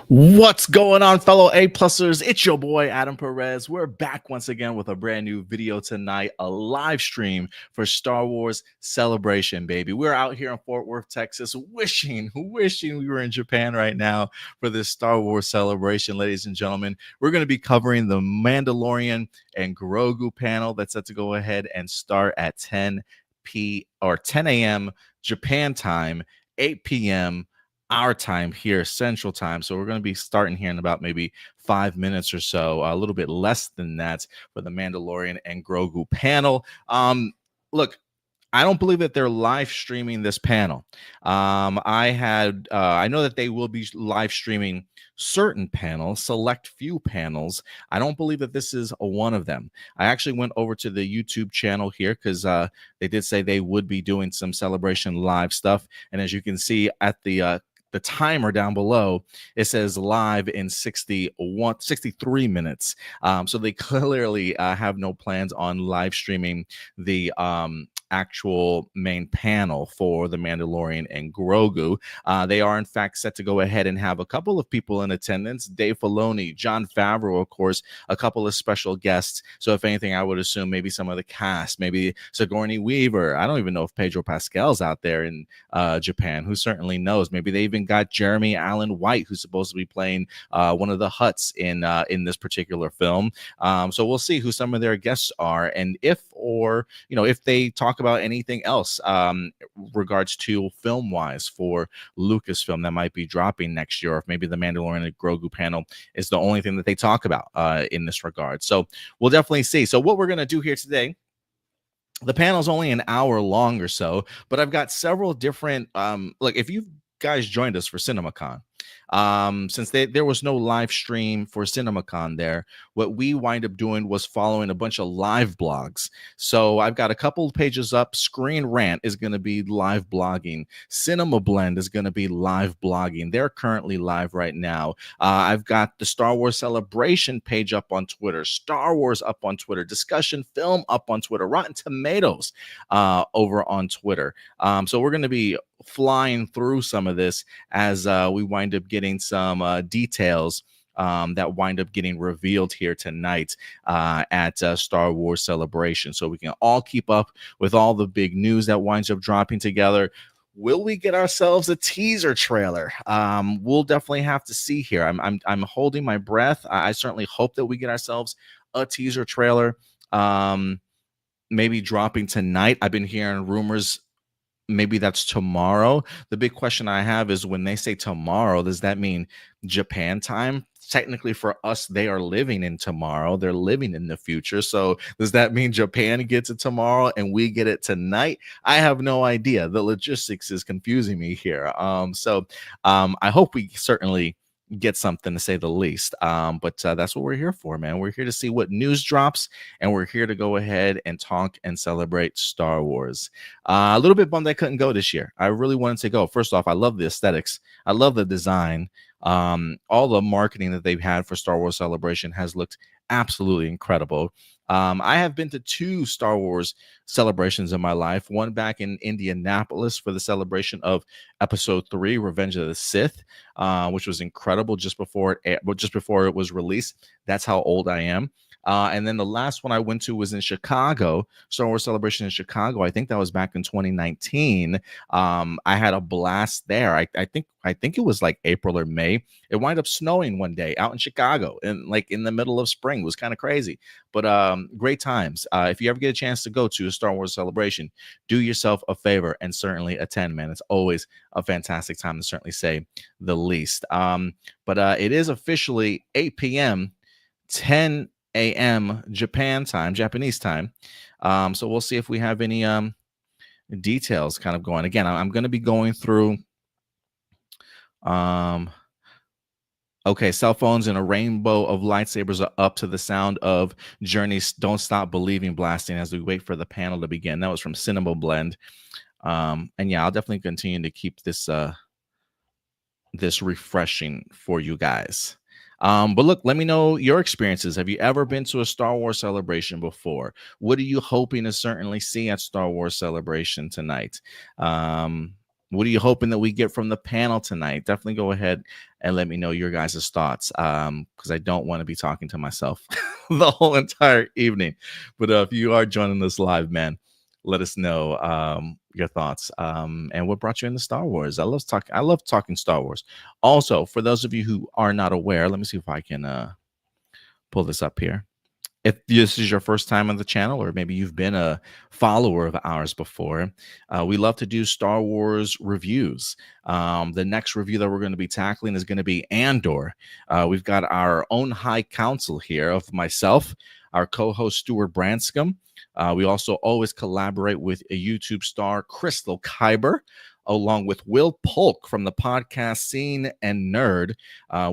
What's going on, fellow A-plussers? It's your boy, Adam Perez. We're back once again with a brand new video tonight, a live stream for Star Wars Celebration, baby. We're out here in Fort Worth, Texas, wishing we were in Japan right now for this Star Wars Celebration, ladies and gentlemen. We're going to be covering the Mandalorian and Grogu panel that's set to go ahead and start at 10 a.m. Japan time, 8 p.m. our time here, Central Time. So we're going to be starting here in about maybe 5 minutes or so, a little bit less than that for the Mandalorian and Grogu panel. Look, I don't believe that they're live streaming this panel. I know that they will be live streaming certain panels, select few panels. I don't believe that this is one of them. I actually went over to the YouTube channel here because they did say they would be doing some celebration live stuff. And as you can see at the timer down below, it says live in 63 minutes. So they clearly have no plans on live streaming the actual main panel for the Mandalorian and Grogu. They are in fact set to go ahead and have a couple of people in attendance: Dave Filoni, Jon Favreau, of course, a couple of special guests. So if anything, I would assume maybe some of the cast, maybe Sigourney Weaver. I don't even know if Pedro Pascal's out there in Japan. Who certainly knows? Maybe they even got Jeremy Allen White, who's supposed to be playing one of the Hutts in this particular film. So we'll see who some of their guests are, and if they talk about anything else regards to film wise for Lucasfilm that might be dropping next year, or if maybe the Mandalorian and Grogu panel is the only thing that they talk about in this regard. So we'll definitely see. So what we're going to do here today, the panel's only an hour long or so, but I've got several different look, if you guys joined us for CinemaCon, since there was no live stream for CinemaCon there, what we wind up doing was following a bunch of live blogs. So I've got a couple of pages up. Screen Rant is going to be live blogging. Cinema Blend is going to be live blogging. They're currently live right now. I've got the Star Wars Celebration page up on Twitter, Star Wars up on Twitter, Discussion Film up on Twitter, Rotten Tomatoes over on Twitter. So we're going to be flying through some of this as we wind up getting some details that wind up getting revealed here tonight at Star Wars Celebration, so we can all keep up with all the big news that winds up dropping together. Will we get ourselves a teaser trailer? We'll definitely have to see here. I'm holding my breath. I certainly hope that we get ourselves a teaser trailer, maybe dropping tonight. I've been hearing rumors maybe that's tomorrow. The big question I have is, when they say tomorrow, does that mean Japan time? Technically for us, they are living in tomorrow. They're living in the future. So does that mean Japan gets it tomorrow and we get it tonight? I have no idea. The logistics is confusing me here. I hope we certainly get something, to say the least. But that's what we're here for, man. We're here to see what news drops, and we're here to go ahead and talk and celebrate Star Wars. A little bit bummed I couldn't go this year. I really wanted to go. First off, I love the aesthetics. I love the design. All the marketing that they've had for Star Wars Celebration has looked absolutely incredible. I have been to 2 Star Wars celebrations in my life. One back in Indianapolis for the celebration of Episode 3, Revenge of the Sith, which was incredible just before it was released. That's how old I am. And then the last one I went to was in Chicago, Star Wars Celebration in Chicago. I think that was back in 2019. I had a blast there. I think it was like April or May. It wound up snowing one day out in Chicago, and like in the middle of spring. It was kind of crazy, but great times. If you ever get a chance to go to a Star Wars Celebration, do yourself a favor and certainly attend, man. It's always a fantastic time, to certainly say the least. But it is officially 8 p.m., 10 a.m. Japanese time. So we'll see if we have any details kind of going. Again, I'm going to be going through. Okay, cell phones and a rainbow of lightsabers are up to the sound of Journey's Don't Stop Believing blasting as we wait for the panel to begin. That was from Cinema Blend. And yeah, I'll definitely continue to keep this this refreshing for you guys. But look, let me know your experiences. Have you ever been to a Star Wars Celebration before? What are you hoping to certainly see at Star Wars Celebration tonight? What are you hoping that we get from the panel tonight? Definitely go ahead and let me know your guys' thoughts, because I don't want to be talking to myself the whole entire evening. But if you are joining us live, man, let us know your thoughts, and what brought you into Star Wars. I love talking Star Wars. Also, for those of you who are not aware, let me see if I can pull this up here. If this is your first time on the channel, or maybe you've been a follower of ours before, we love to do Star Wars reviews. The next review that we're going to be tackling is going to be Andor. We've got our own high council here of myself, our co-host Stuart Branscombe. We also always collaborate with a YouTube star, Crystal Kyber, along with Will Polk from the podcast Scene and Nerd.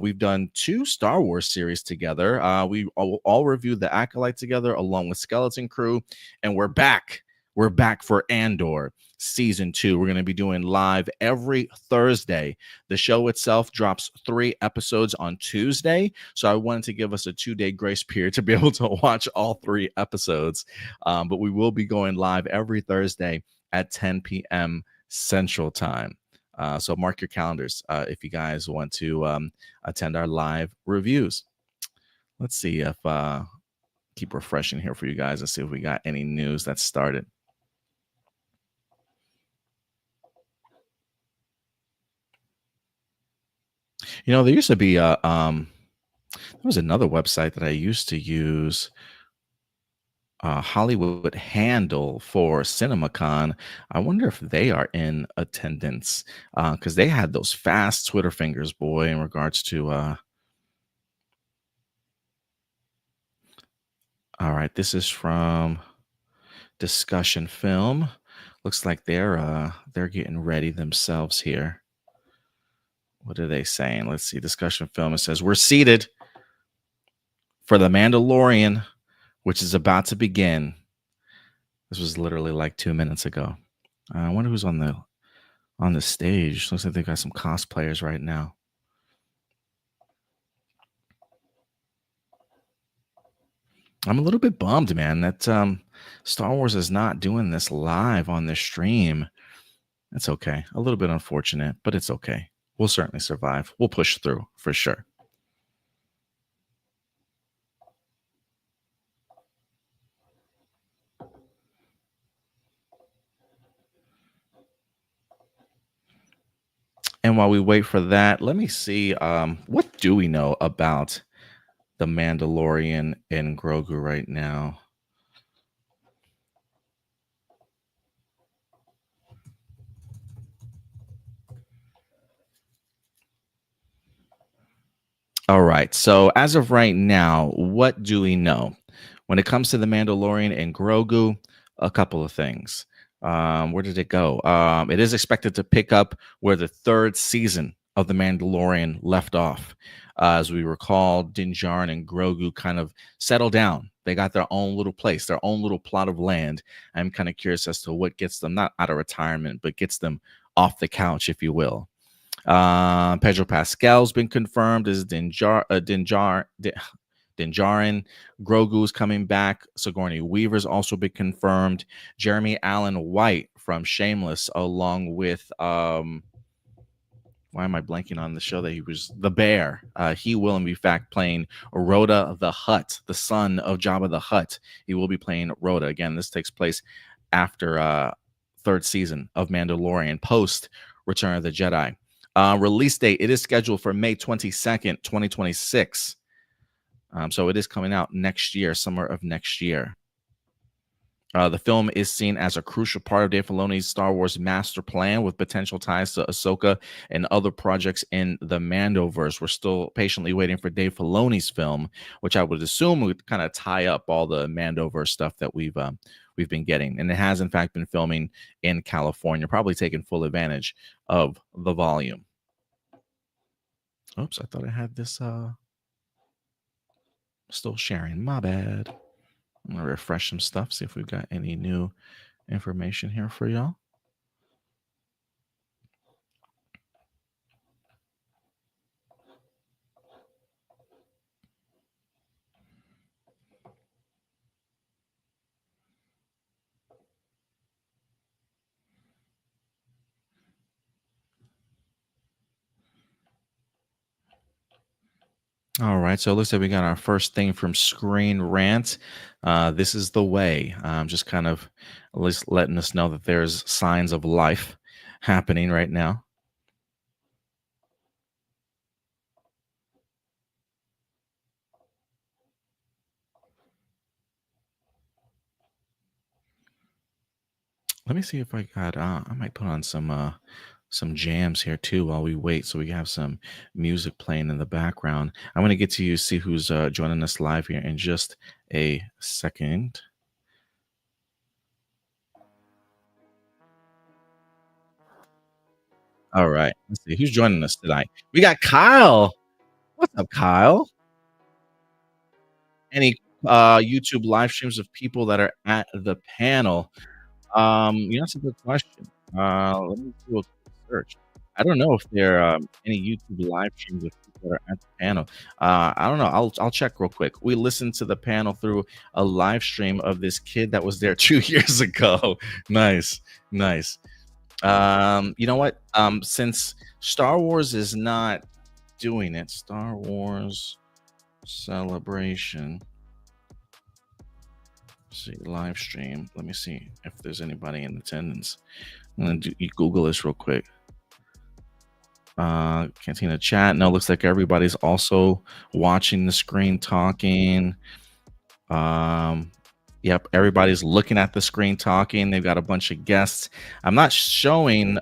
We've done 2 Star Wars series together. We all reviewed The Acolyte together, along with Skeleton Crew, and we're back. We're back for Andor season 2. We're going to be doing live every Thursday. The show itself drops 3 episodes on Tuesday, so I wanted to give us a 2-day grace period to be able to watch all 3 episodes. But we will be going live every Thursday at 10 p.m. Central Time. So mark your calendars if you guys want to attend our live reviews. Let's see if keep refreshing here for you guys and see if we got any news that started. You know, there used to be there was another website that I used to use, Hollywood Handle for CinemaCon. I wonder if they are in attendance, because they had those fast Twitter fingers, boy, in regards to. All right, this is from Discussion Film. Looks like they're getting ready themselves here. What are they saying? Let's see. Discussion Film. It says we're seated for the Mandalorian, which is about to begin. This was literally like 2 minutes ago. I wonder who's on the stage. Looks like they got some cosplayers right now. I'm a little bit bummed, man, that Star Wars is not doing this live on the stream. It's okay. A little bit unfortunate, but it's okay. We'll certainly survive. We'll push through for sure. And while we wait for that, let me see, what do we know about the Mandalorian and Grogu right now? All right. So as of right now, what do we know? When it comes to the Mandalorian and Grogu, a couple of things. Where did it go? It is expected to pick up where the 3rd season of The Mandalorian left off. As we recall, Din Djarin and Grogu kind of settle down. They got their own little place, their own little plot of land. I'm kind of curious as to what gets them, not out of retirement, but gets them off the couch, if you will. Pedro Pascal's been confirmed as Din Djarin. Grogu's coming back. Sigourney Weaver's also been confirmed. Jeremy Allen White from Shameless, along with why am I blanking on the show that he was the bear? He will, in fact, playing Rhoda the Hutt, the son of Jabba the Hutt. He will be playing Rhoda. Again, this takes place after 3rd season of Mandalorian, post Return of the Jedi. Release date, it is scheduled for May 22nd, 2026. So it is coming out next year, summer of next year. The film is seen as a crucial part of Dave Filoni's Star Wars master plan, with potential ties to Ahsoka and other projects in the Mandoverse. We're still patiently waiting for Dave Filoni's film, which I would assume would kind of tie up all the Mandoverse stuff that we've been getting. And it has, in fact, been filming in California, probably taking full advantage of the volume. Oops, I thought I had this still sharing. My bad. I'm gonna refresh some stuff, see if we've got any new information here for y'all. All right, so it looks like we got our first thing from Screen Rant. This is the way. Just kind of at least letting us know that there's signs of life happening right now. Let me see if I got. I might put on some jams here too while we wait, so we have some music playing in the background. I'm gonna get to you see who's joining us live here in just a second. All right, let's see who's joining us tonight. We got Kyle. What's up, Kyle? Any YouTube live streams of people that are at the panel? That's a good question. Let me do a quick search. I don't know if there are any YouTube live streams of people that are at the panel. I don't know. I'll check real quick. We listened to the panel through a live stream of this kid that was there 2 years ago. Nice, nice. You know what? Since Star Wars is not doing it, Star Wars celebration. See live stream. Let me see if there's anybody in attendance. I'm gonna Google this real quick. Cantina chat. No, looks like everybody's also watching the screen talking. Yep, everybody's looking at the screen talking. They've got a bunch of guests. I'm not showing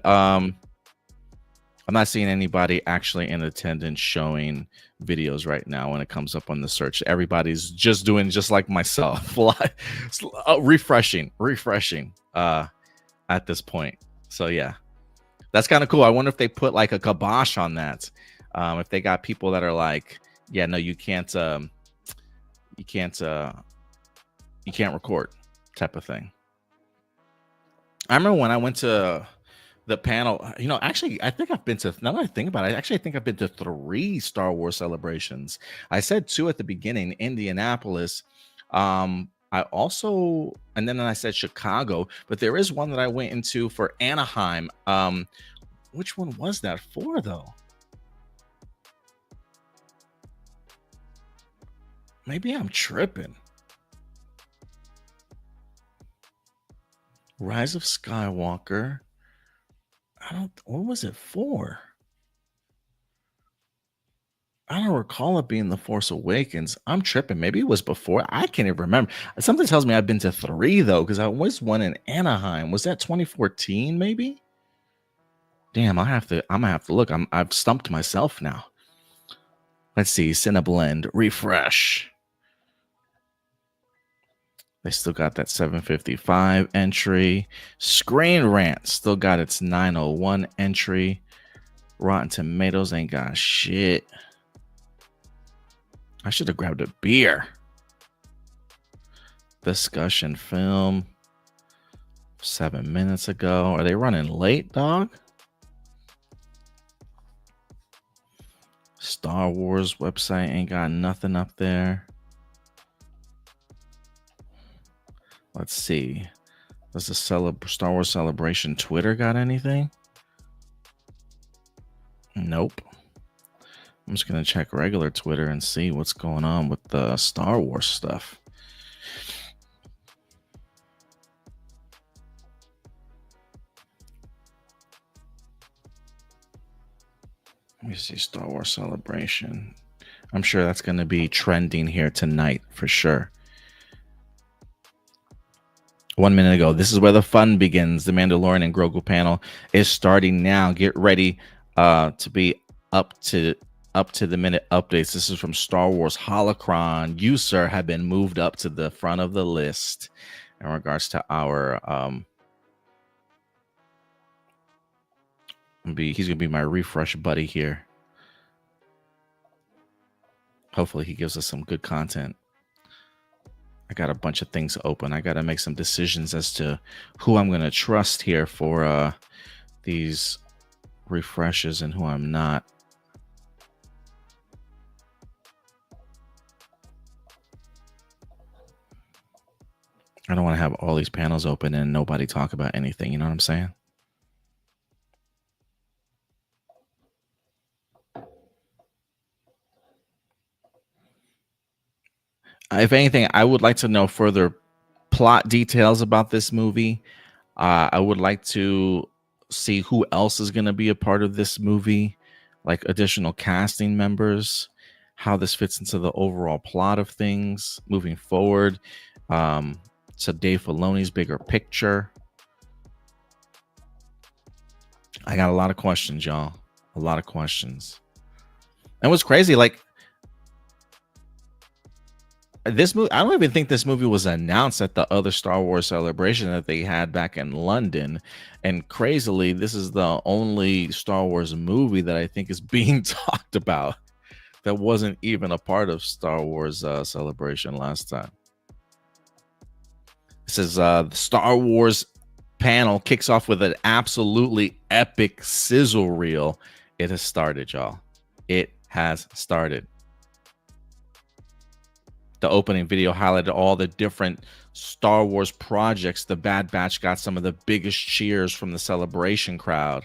I'm not seeing anybody actually in attendance showing videos right now when it comes up on the search. Everybody's just doing just like myself, refreshing at this point. So yeah, that's kind of cool. I wonder if they put like a kibosh on that. If they got people that are like, yeah, no, you can't, you can't record type of thing. I remember when I went to the panel, actually, I think I've been to, now that I think about it, I think I've been to 3 Star Wars celebrations. I said 2 at the beginning, Indianapolis. I also, and then I said Chicago, but there is one that I went into for Anaheim. Which one was that for though? Maybe I'm tripping. Rise of Skywalker. What was it for? I don't recall it being The Force Awakens. I'm tripping. Maybe it was before. I can't even remember. Something tells me I've been to 3 though, because I was one in Anaheim. Was that 2014? Maybe. Damn, I'm gonna have to look. I've stumped myself now. Let's see. Cineblend refresh. They still got that 755 entry. Screen Rant still got its 901 entry. Rotten Tomatoes ain't got shit. I should have grabbed a beer. Discussion film 7 minutes ago. Are they running late, dog? Star Wars website ain't got nothing up there. Let's see. Does the Star Wars Celebration Twitter got anything? Nope. I'm just going to check regular Twitter and see what's going on with the Star Wars stuff. Let me see Star Wars Celebration. I'm sure that's going to be trending here tonight for sure. 1 minute ago. This is where the fun begins. The Mandalorian and Grogu panel is starting now. Get ready to be up to the minute updates. This is from Star Wars Holocron. You, sir, have been moved up to the front of the list in regards to our he's gonna be my refresh buddy here. Hopefully he gives us some good content. I got a bunch of things open. I got to make some decisions as to who I'm going to trust here for these refreshes and who I'm not. I don't want to have all these panels open and nobody talk about anything. You know what I'm saying? If anything, I would like to know further plot details about this movie. I would like to see who else is going to be a part of this movie, like additional casting members, how this fits into the overall plot of things moving forward. Um, to Dave Filoni's bigger picture. I got a lot of questions, y'all. A lot of questions. And what's crazy, like this movie, I don't even think this movie was announced at the other Star Wars celebration that they had back in London. And crazily, this is the only Star Wars movie that I think is being talked about that wasn't even a part of Star Wars celebration last time. This is the Star Wars panel kicks off with an absolutely epic sizzle reel. It has started, y'all. It has started. The opening video highlighted all the different Star Wars projects. The Bad Batch got some of the biggest cheers from the celebration crowd.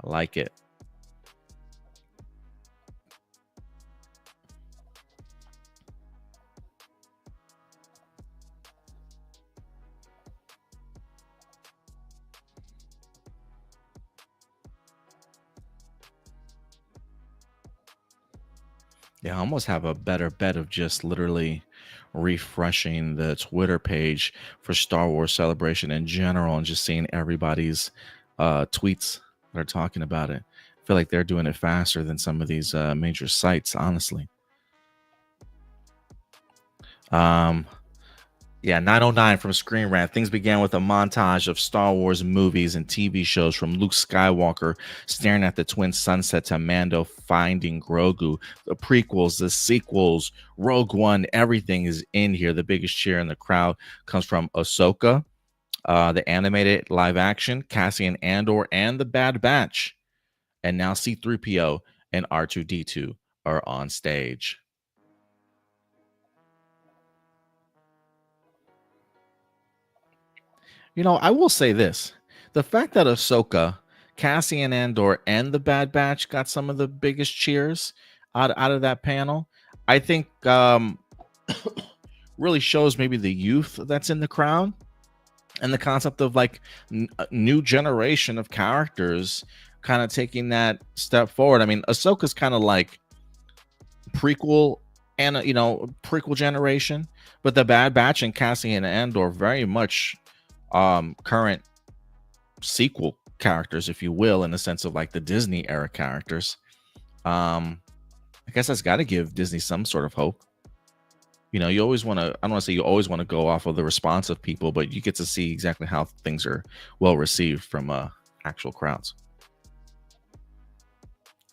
I like it. Yeah, I almost have a better bet of just literally refreshing the Twitter page for Star Wars Celebration in general and just seeing everybody's tweets that are talking about it. I feel like they're doing it faster than some of these major sites, honestly. Yeah, 909 from Screen Rant. Things began with a montage of Star Wars movies and TV shows from Luke Skywalker staring at the twin sunset to Mando finding Grogu. The prequels, the sequels, Rogue One, everything is in here. The biggest cheer in the crowd comes from Ahsoka, the animated live action, Cassian Andor, and the Bad Batch. And now C-3PO and R2-D2 are on stage. You know, I will say this. The fact that Ahsoka, Cassian Andor, and the Bad Batch got some of the biggest cheers out of that panel, I think really shows maybe the youth that's in the crowd and the concept of like a new generation of characters kind of taking that step forward. I mean, Ahsoka's kind of like prequel and, prequel generation, but the Bad Batch and Cassian Andor very much current sequel characters, if you will, in the sense of like the Disney era characters. I guess that's got to give Disney some sort of hope. You know, you always want to, I don't want to say you always want to go off of the response of people, but you get to see exactly how things are well received from actual crowds.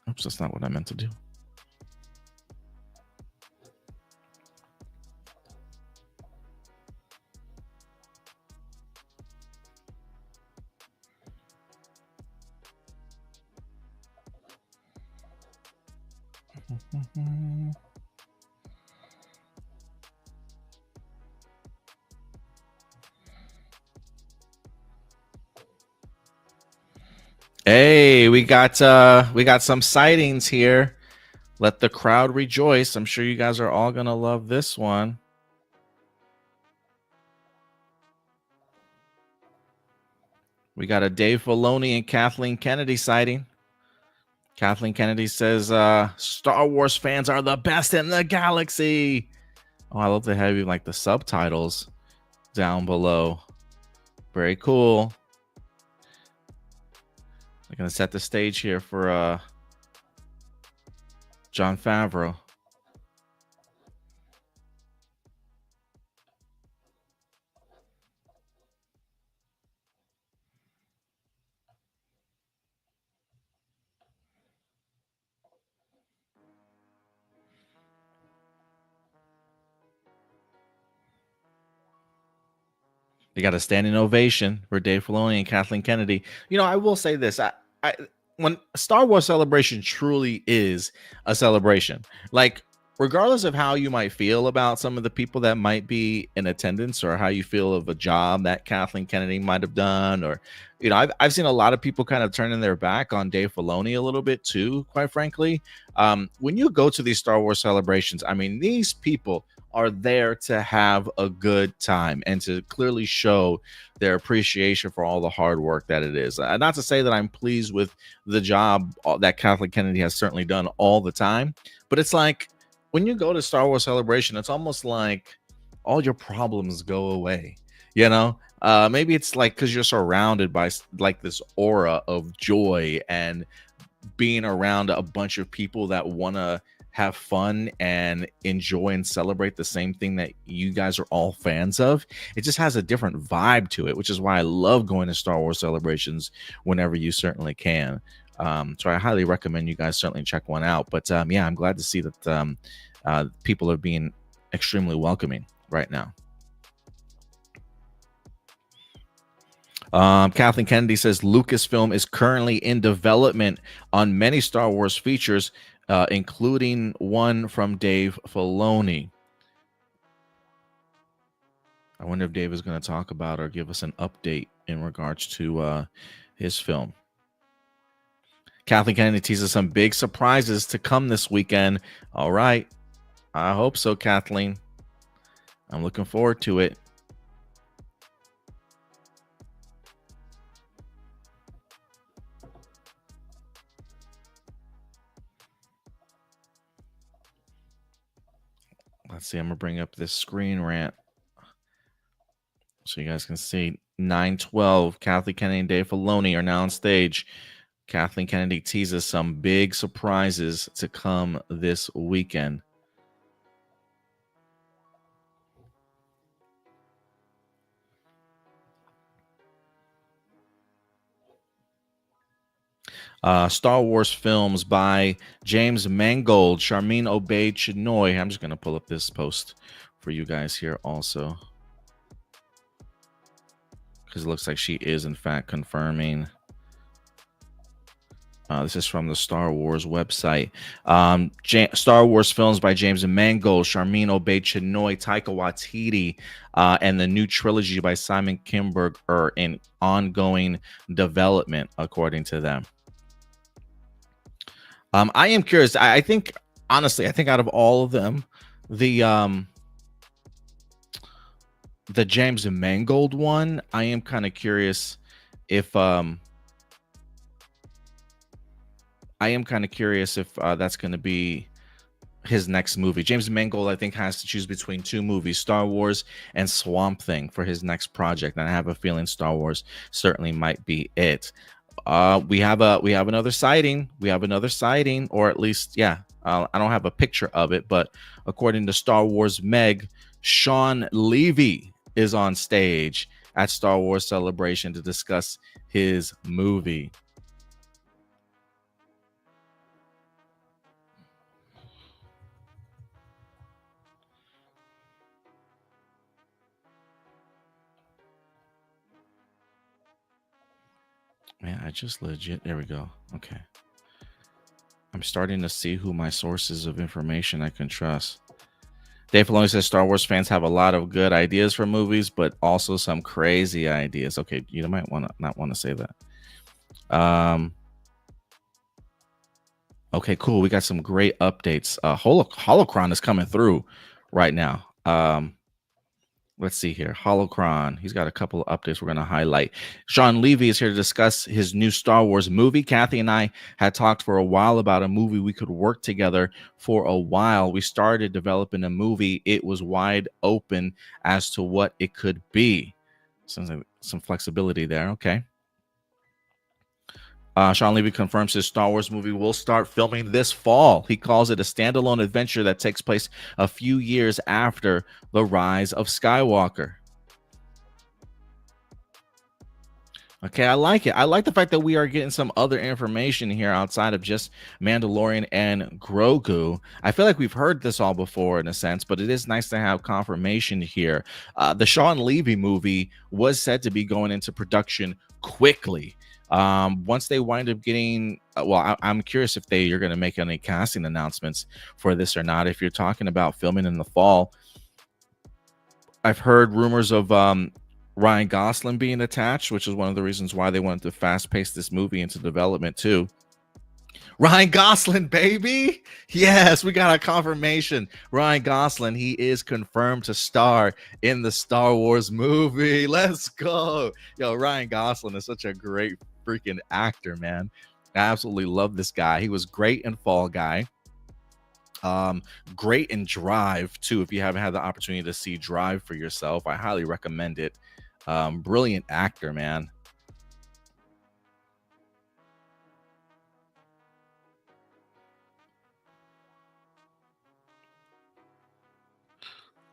Oops, that's not what I meant to do. Hey, we got some sightings here. Let the crowd rejoice. I'm sure you guys are all gonna love this one. We got a Dave Filoni and Kathleen Kennedy sighting. Kathleen Kennedy says, Star Wars fans are the best in the galaxy. Oh, I love to have you like the subtitles down below. Very cool. They're going to set the stage here for Jon Favreau. They got a standing ovation for Dave Filoni and Kathleen Kennedy. You know, I will say this. When Star Wars Celebration truly is a celebration, like regardless of how you might feel about some of the people that might be in attendance or how you feel of a job that Kathleen Kennedy might have done, or, you know, I've seen a lot of people kind of turning their back on Dave Filoni a little bit too, quite frankly. When you go to these Star Wars celebrations, I mean, these people are there to have a good time and to clearly show their appreciation for all the hard work that it is. Not to say that I'm pleased with the job that Kathleen Kennedy has certainly done all the time, but it's like when you go to Star Wars Celebration, it's almost like all your problems go away. You know, maybe it's like because you're surrounded by like this aura of joy and being around a bunch of people that want to have fun and enjoy and celebrate the same thing that you guys are all fans of. It just has a different vibe to it, which is why I love going to Star Wars Celebrations whenever you certainly can. So I highly recommend you guys certainly check one out. But yeah, I'm glad to see that people are being extremely welcoming right now. Kathleen Kennedy says Lucasfilm is currently in development on many Star Wars features, including one from Dave Filoni. I wonder if Dave is going to talk about or give us an update in regards to his film. Kathleen Kennedy teases some big surprises to come this weekend. All right. I hope so, Kathleen. I'm looking forward to it. Let's see. I'm going to bring up this screen rant so you guys can see. 9/12, Kathleen Kennedy and Dave Filoni are now on stage. Kathleen Kennedy teases some big surprises to come this weekend. Star Wars films by James Mangold, Charmin Obaid-Chinoy. I'm just going to pull up this post for you guys here also, because it looks like she is, in fact, confirming. This is from the Star Wars website. Star Wars films by James Mangold, Charmin Obaid-Chinoy, Taika Waititi, and the new trilogy by Simon Kinberg are in ongoing development, according to them. I am curious. I think, honestly, I think out of all of them, the James Mangold one, I am kind of curious if that's going to be his next movie. James Mangold, I think, has to choose between two movies, Star Wars and Swamp Thing, for his next project, and I have a feeling Star Wars certainly might be it. We have another sighting. Or at least, yeah, I don't have a picture of it, but according to Star Wars Meg, Sean Levy is on stage at Star Wars Celebration to discuss his movie. Man, I just legit, there we go. Okay. I'm starting to see who my sources of information I can trust. Dave Filoni says Star Wars fans have a lot of good ideas for movies, but also some crazy ideas. Okay, you might not want to say that. Okay, cool. We got some great updates. Holocron is coming through right now. Let's see here. Holocron. He's got a couple of updates we're going to highlight. Sean Levy is here to discuss his new Star Wars movie. Kathy and I had talked for a while about a movie we could work together for a while. We started developing a movie. It was wide open as to what it could be. Sounds like some flexibility there. Okay. Sean Levy confirms his Star Wars movie will start filming this fall. He calls it a standalone adventure that takes place a few years after the rise of Skywalker. Okay, I like it. I like the fact that we are getting some other information here outside of just Mandalorian and Grogu. I feel like we've heard this all before in a sense, but it is nice to have confirmation here. The Sean Levy movie was said to be going into production quickly. Once they wind up getting, I'm curious if you're going to make any casting announcements for this or not. If you're talking about filming in the fall, I've heard rumors of Ryan Gosling being attached, which is one of the reasons why they wanted to fast pace this movie into development too. Ryan Gosling, baby. Yes, we got a confirmation. Ryan Gosling, he is confirmed to star in the Star Wars movie. Let's go. Yo, Ryan Gosling is such a great freaking actor, man. I absolutely love this guy. He was great in Fall Guy. Great in Drive too. If you haven't had the opportunity to see Drive for yourself, I highly recommend it. Brilliant actor, man.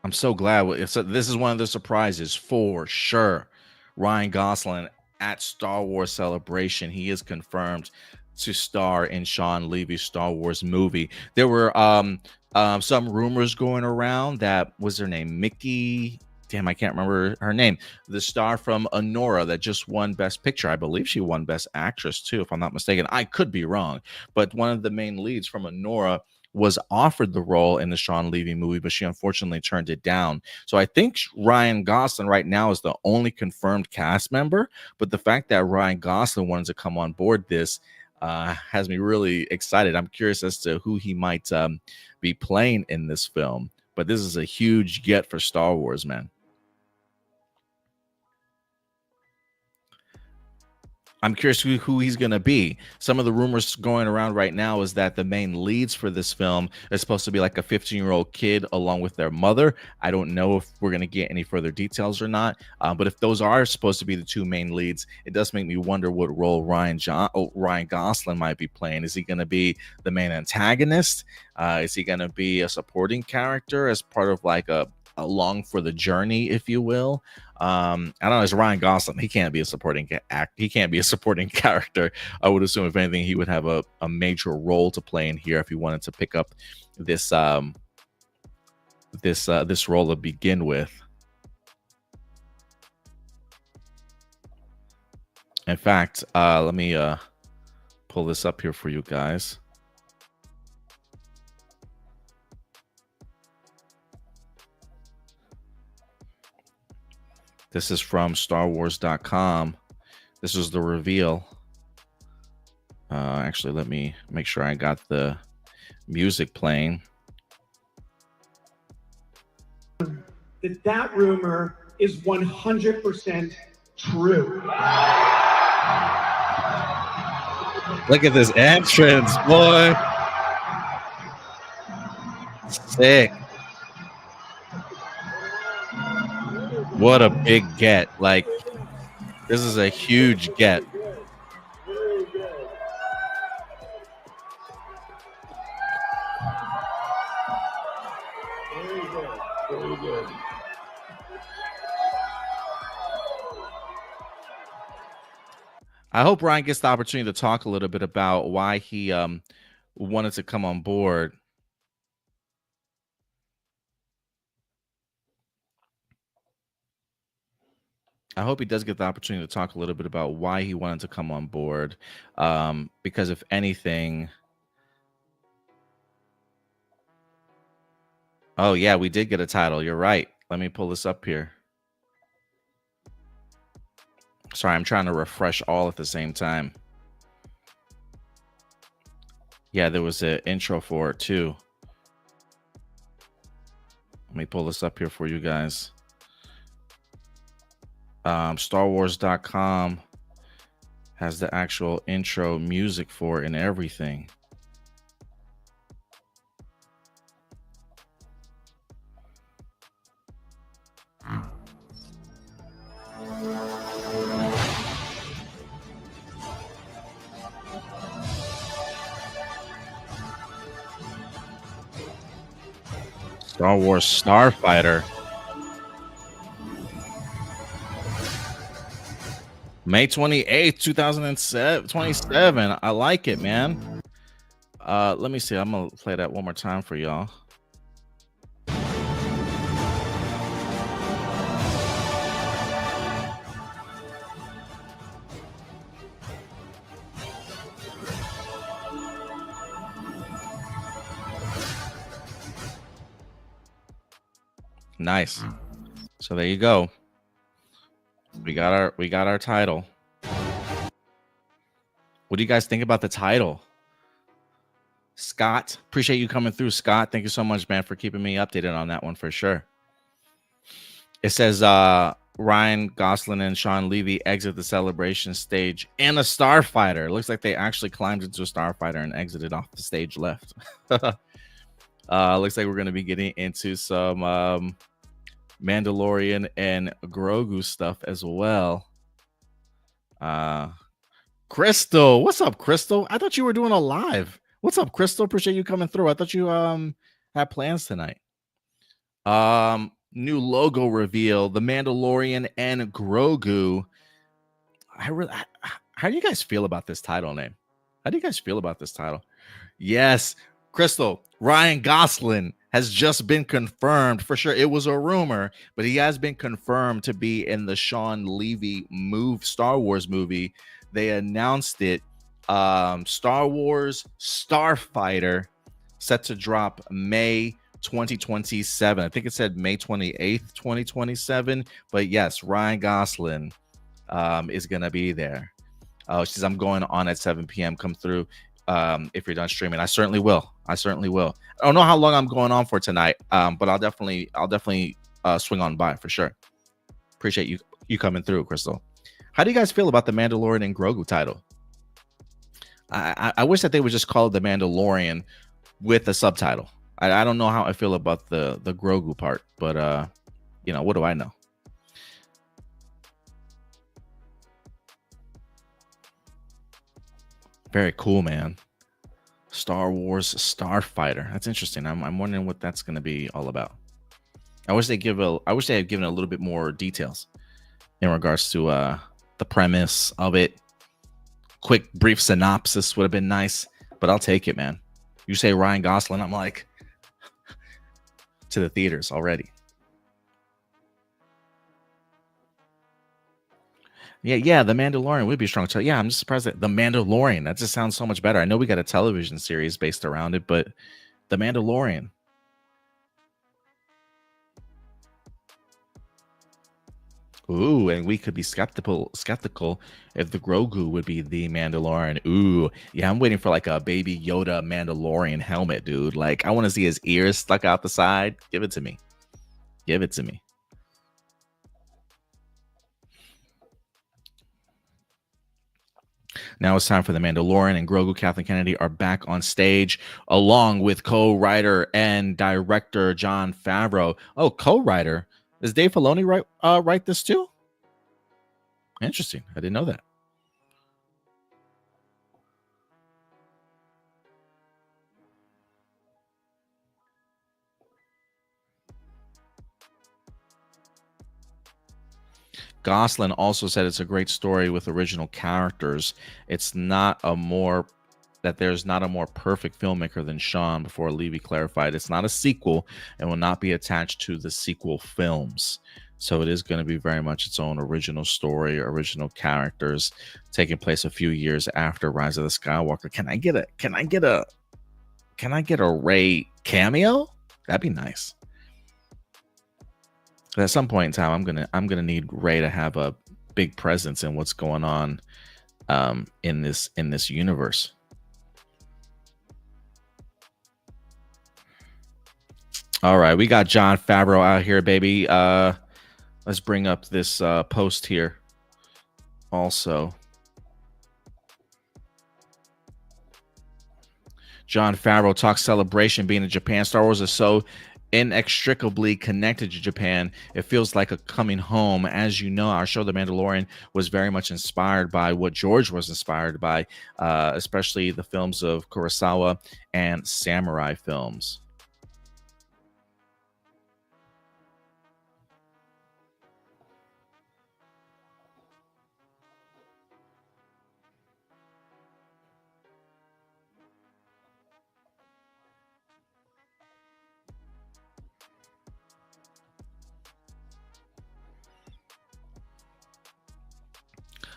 I'm so glad. This is one of the surprises for sure. Ryan Gosling at Star Wars Celebration. He is confirmed to star in Sean Levy's Star Wars movie. There were some rumors going around that was her name Mickey. Damn, I can't remember her name. The star from Honora that just won Best Picture. I believe she won Best Actress too, if I'm not mistaken. I could be wrong, but one of the main leads from Honora was offered the role in the Sean Levy movie, but she unfortunately turned it down. So I think Ryan Gosling right now is the only confirmed cast member. But the fact that Ryan Gosling wanted to come on board this has me really excited. I'm curious as to who he might be playing in this film. But this is a huge get for Star Wars, man. I'm curious who he's going to be. Some of the rumors going around right now is that the main leads for this film is supposed to be like a 15-year-old kid along with their mother. I don't know if we're going to get any further details or not. But if those are supposed to be the two main leads, it does make me wonder what role Ryan Gosling might be playing. Is he going to be the main antagonist? Is he going to be a supporting character as part of like a along for the journey, if you will? I don't know. It's Ryan Gosling. He can't be a supporting act. He can't be a supporting character. I would assume, if anything, he would have a major role to play in here if he wanted to pick up this this role to begin with. In fact, let me pull this up here for you guys. This is from StarWars.com. This was the reveal. Actually, let me make sure I got the music playing. That rumor is 100% true. Look at this entrance, boy. Sick. What a big get. Like, this is a huge get. Very good. I hope Ryan gets the opportunity to talk a little bit about why he wanted to come on board. I hope he does get the opportunity to talk a little bit about why he wanted to come on board. Because if anything... Oh, yeah, we did get a title. You're right. Let me pull this up here. Sorry, I'm trying to refresh all at the same time. Yeah, there was an intro for it too. Let me pull this up here for you guys. StarWars.com has the actual intro music for it and everything. Star Wars Starfighter. May 28th, 2027. I like it, man. Let me see. I'm going to play that one more time for y'all. Nice. So there you go. We got our title. What do you guys think about the title? Scott, appreciate you coming through, Scott. Thank you so much, man, for keeping me updated on that one for sure. It says Ryan Gosling and Sean Levy exit the celebration stage in a starfighter. It looks like they actually climbed into a starfighter and exited off the stage left. Looks like we're going to be getting into some Mandalorian and Grogu stuff as well. Crystal, what's up, Crystal? I thought you were doing a live. What's up, Crystal? Appreciate you coming through. I thought you had plans tonight. New logo reveal, the Mandalorian and Grogu. How do you guys feel about this title name? How do you guys feel about this title? Yes, Crystal, Ryan Gosling has just been confirmed for sure. It was a rumor, but he has been confirmed to be in the Sean Levy Star Wars movie. They announced it. Star Wars Starfighter set to drop May 2027. I think it said May 28th, 2027. But yes, Ryan Gosling is going to be there. She says, I'm going on at 7 p.m. Come through if you're done streaming. I certainly will. I don't know how long I'm going on for tonight, but I'll definitely swing on by for sure. Appreciate you coming through, Crystal. How do you guys feel about the Mandalorian and Grogu title? I wish that they would just call it the Mandalorian with a subtitle. I don't know how I feel about the Grogu part, but what do I know? Very cool, man. Star Wars Starfighter. That's interesting. I'm wondering what that's going to be all about. I wish they had given a little bit more details in regards to the premise of it. Quick, brief synopsis would have been nice, but I'll take it, man. You say Ryan Gosling, I'm like to the theaters already. Yeah, The Mandalorian would be strong. So yeah, I'm just surprised that The Mandalorian, that just sounds so much better. I know we got a television series based around it, but The Mandalorian. Ooh, and we could be skeptical if the Grogu would be the Mandalorian. Ooh, yeah, I'm waiting for like a baby Yoda Mandalorian helmet, dude. Like, I want to see his ears stuck out the side. Give it to me. Give it to me. Now it's time for the Mandalorian and Grogu. Kathleen Kennedy are back on stage along with co-writer and director Jon Favreau. Oh, co-writer. Is Dave Filoni write this too? Interesting. I didn't know that. Gosling also said it's a great story with original characters. There's not a more perfect filmmaker than Sean. Before Levy clarified, it's not a sequel and will not be attached to the sequel films. So it is going to be very much its own original story, original characters, taking place a few years after Rise of the Skywalker. Can I get a Rey cameo? That'd be nice. But at some point in time, I'm gonna need Rey to have a big presence in what's going on in this universe. All right, we got Jon Favreau out here, baby. Let's bring up this post here. Also, Jon Favreau talks celebration being in Japan. Star Wars is so inextricably connected to Japan. It feels like a coming home. As you know, our show, The Mandalorian, was very much inspired by what George was inspired by, especially the films of Kurosawa and samurai films.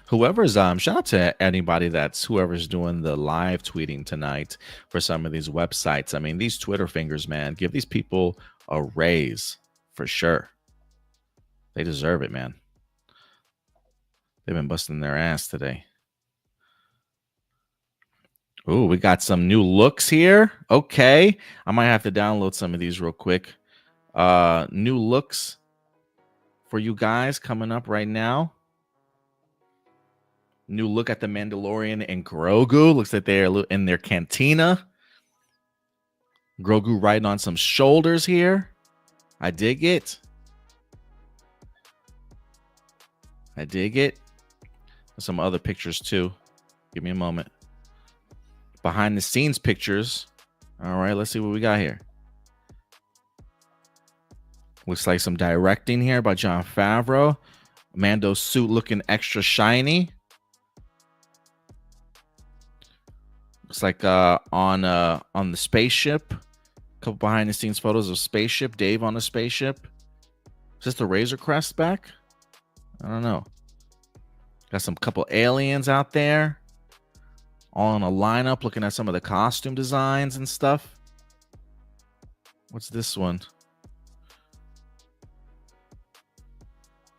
Shout out to anybody whoever's doing the live tweeting tonight for some of these websites. I mean, these Twitter fingers, man, give these people a raise for sure. They deserve it, man. They've been busting their ass today. Ooh, we got some new looks here. Okay. I might have to download some of these real quick. New looks for you guys coming up right now. New look at the Mandalorian and Grogu. Looks like they're in their cantina. Grogu riding on some shoulders here. I dig it. I dig it. Some other pictures too. Give me a moment. Behind the scenes pictures. All right, let's see what we got here. Looks like some directing here by Jon Favreau. Mando's suit looking extra shiny. Looks like on the spaceship. A couple behind the scenes photos of spaceship. Dave on the spaceship. Is this the Razor Crest back? I don't know. Got some couple aliens out there. All in a lineup, looking at some of the costume designs and stuff. What's this one?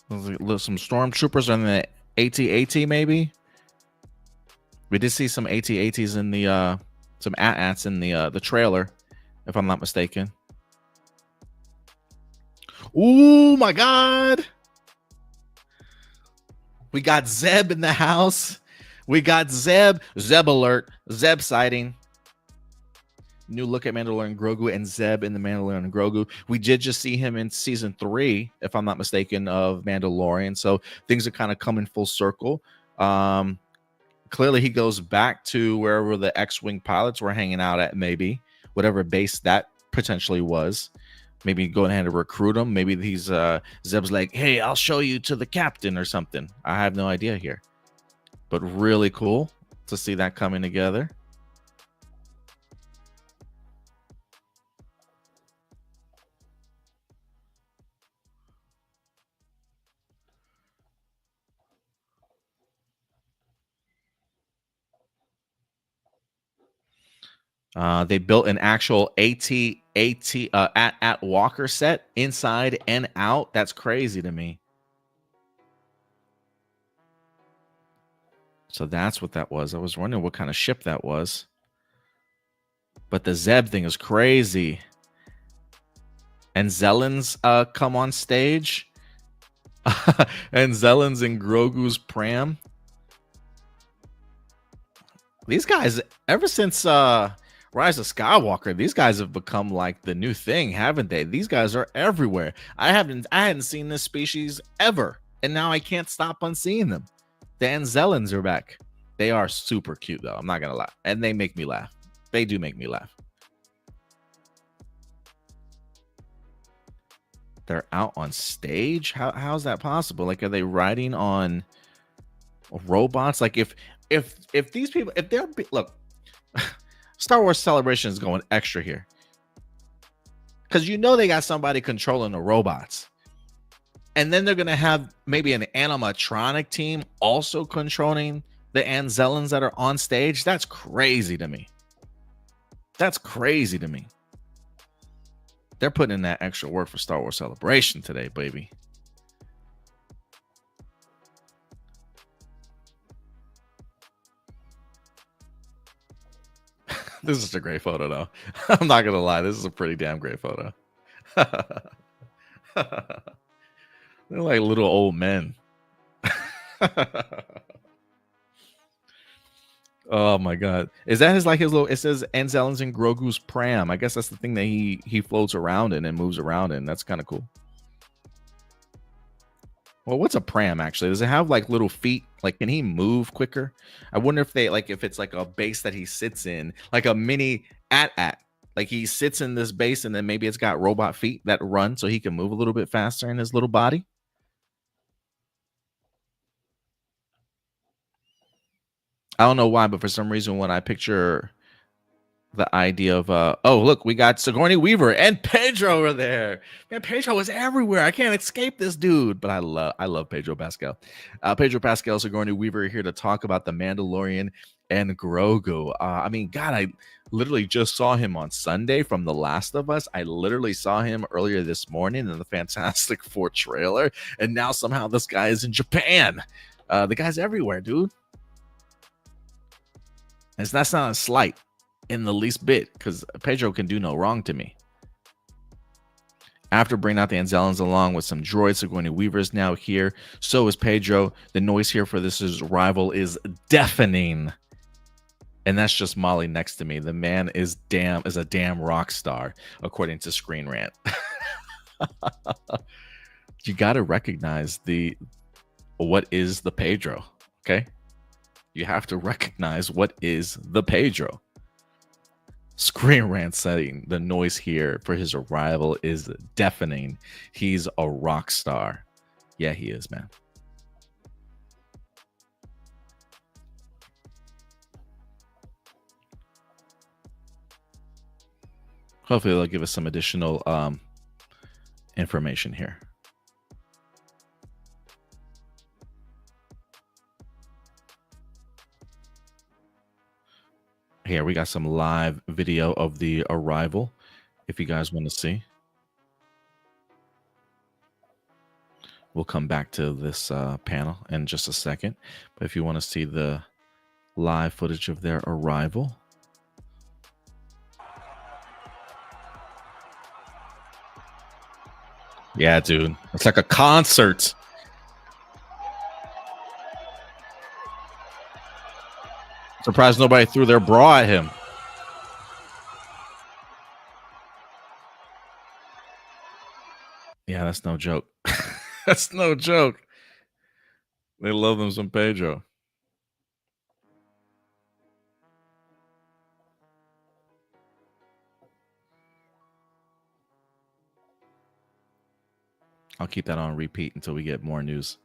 Some stormtroopers on the AT-AT maybe. We did see some AT-ATs in the some AT-ATs in the trailer, if I'm not mistaken. Oh my God! We got Zeb in the house. We got Zeb. Zeb alert. Zeb sighting. New look at Mandalorian Grogu and Zeb in the Mandalorian and Grogu. We did just see him in season 3, if I'm not mistaken, of Mandalorian. So things are kind of coming full circle. Clearly, he goes back to wherever the X-Wing pilots were hanging out at, maybe. Whatever base that potentially was. Maybe go ahead and recruit him. Maybe he's Zeb's like, hey, I'll show you to the captain or something. I have no idea here. But really cool to see that coming together. They built an actual at Walker set inside and out. That's crazy to me. So that's what that was. I was wondering what kind of ship that was. But the Zeb thing is crazy. And Zelens come on stage. And Zelens in Grogu's pram. These guys, ever since Rise of Skywalker, these guys have become like the new thing, haven't they? These guys are everywhere. I hadn't seen this species ever, and now I can't stop on seeing them. The Anzellans are back. They are super cute, though. I'm not gonna lie, and they make me laugh. They do make me laugh. They're out on stage. How's that possible? Like, are they riding on robots? Like, if these people, if they're look. Star Wars Celebration is going extra here. Because you know they got somebody controlling the robots. And then they're going to have maybe an animatronic team also controlling the Anzellans that are on stage. That's crazy to me. That's crazy to me. They're putting in that extra work for Star Wars Celebration today, baby. This is a great photo, though. I'm not going to lie. This is a pretty damn great photo. They're like little old men. Oh, my God. Is that his little, it says Anzellans and Grogu's pram. I guess that's the thing that he floats around in and moves around in. That's kind of cool. Well, what's a pram actually? Does it have like little feet? Like, can he move quicker? I wonder if if it's like a base that he sits in, like a mini at. Like he sits in this base and then maybe it's got robot feet that run so he can move a little bit faster in his little body. I don't know why, but for some reason when I picture the idea of oh, look, we got Sigourney Weaver and Pedro over there. Man, Pedro is everywhere. I can't escape this dude. But I love Pedro Pascal. Pedro Pascal, Sigourney Weaver are here to talk about the Mandalorian and Grogu. I mean, God, I literally just saw him on Sunday from The Last of Us. I literally saw him earlier this morning in the Fantastic Four trailer, and now somehow this guy is in Japan. The guy's everywhere, dude. That's not a slight in the least bit, because Pedro can do no wrong to me. After bringing out the Anzellans along with some droids, Sigourney Weaver is now here. So is Pedro. The noise here for this arrival is deafening. And that's just Molly next to me. The man is a damn rock star, according to Screen Rant. You got to recognize what is the Pedro, okay? You have to recognize what is the Pedro. Screen Rant setting the noise here for his arrival is deafening. He's a rock star. Yeah, he is, man. Hopefully they'll give us some additional information here. Here, we got some live video of the arrival, if you guys want to see. We'll come back to this panel in just a second. But if you want to see the live footage of their arrival. Yeah, dude. It's like a concert. Surprised nobody threw their bra at him. Yeah, that's no joke. That's no joke. They love them some Pedro. I'll keep that on repeat until we get more news.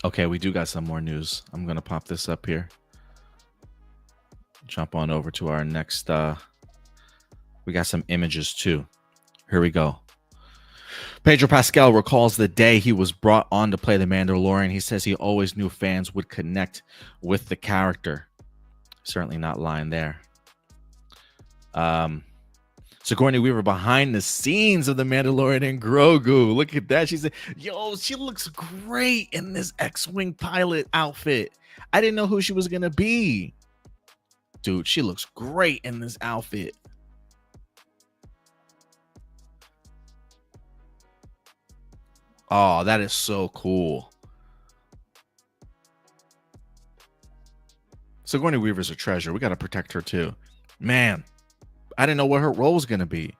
Okay, we do got some more news. I'm going to pop this up here. Jump on over to our next. We got some images too. Here we go. Pedro Pascal recalls the day he was brought on to play the Mandalorian. He says he always knew fans would connect with the character. Certainly not lying there. Sigourney Weaver behind the scenes of the Mandalorian and Grogu. Look at that. She said, yo, she looks great in this X-Wing pilot outfit. I didn't know who she was going to be. Dude, she looks great in this outfit. Oh, that is so cool. Sigourney Weaver's a treasure. We got to protect her too. Man, I didn't know what her role was going to be.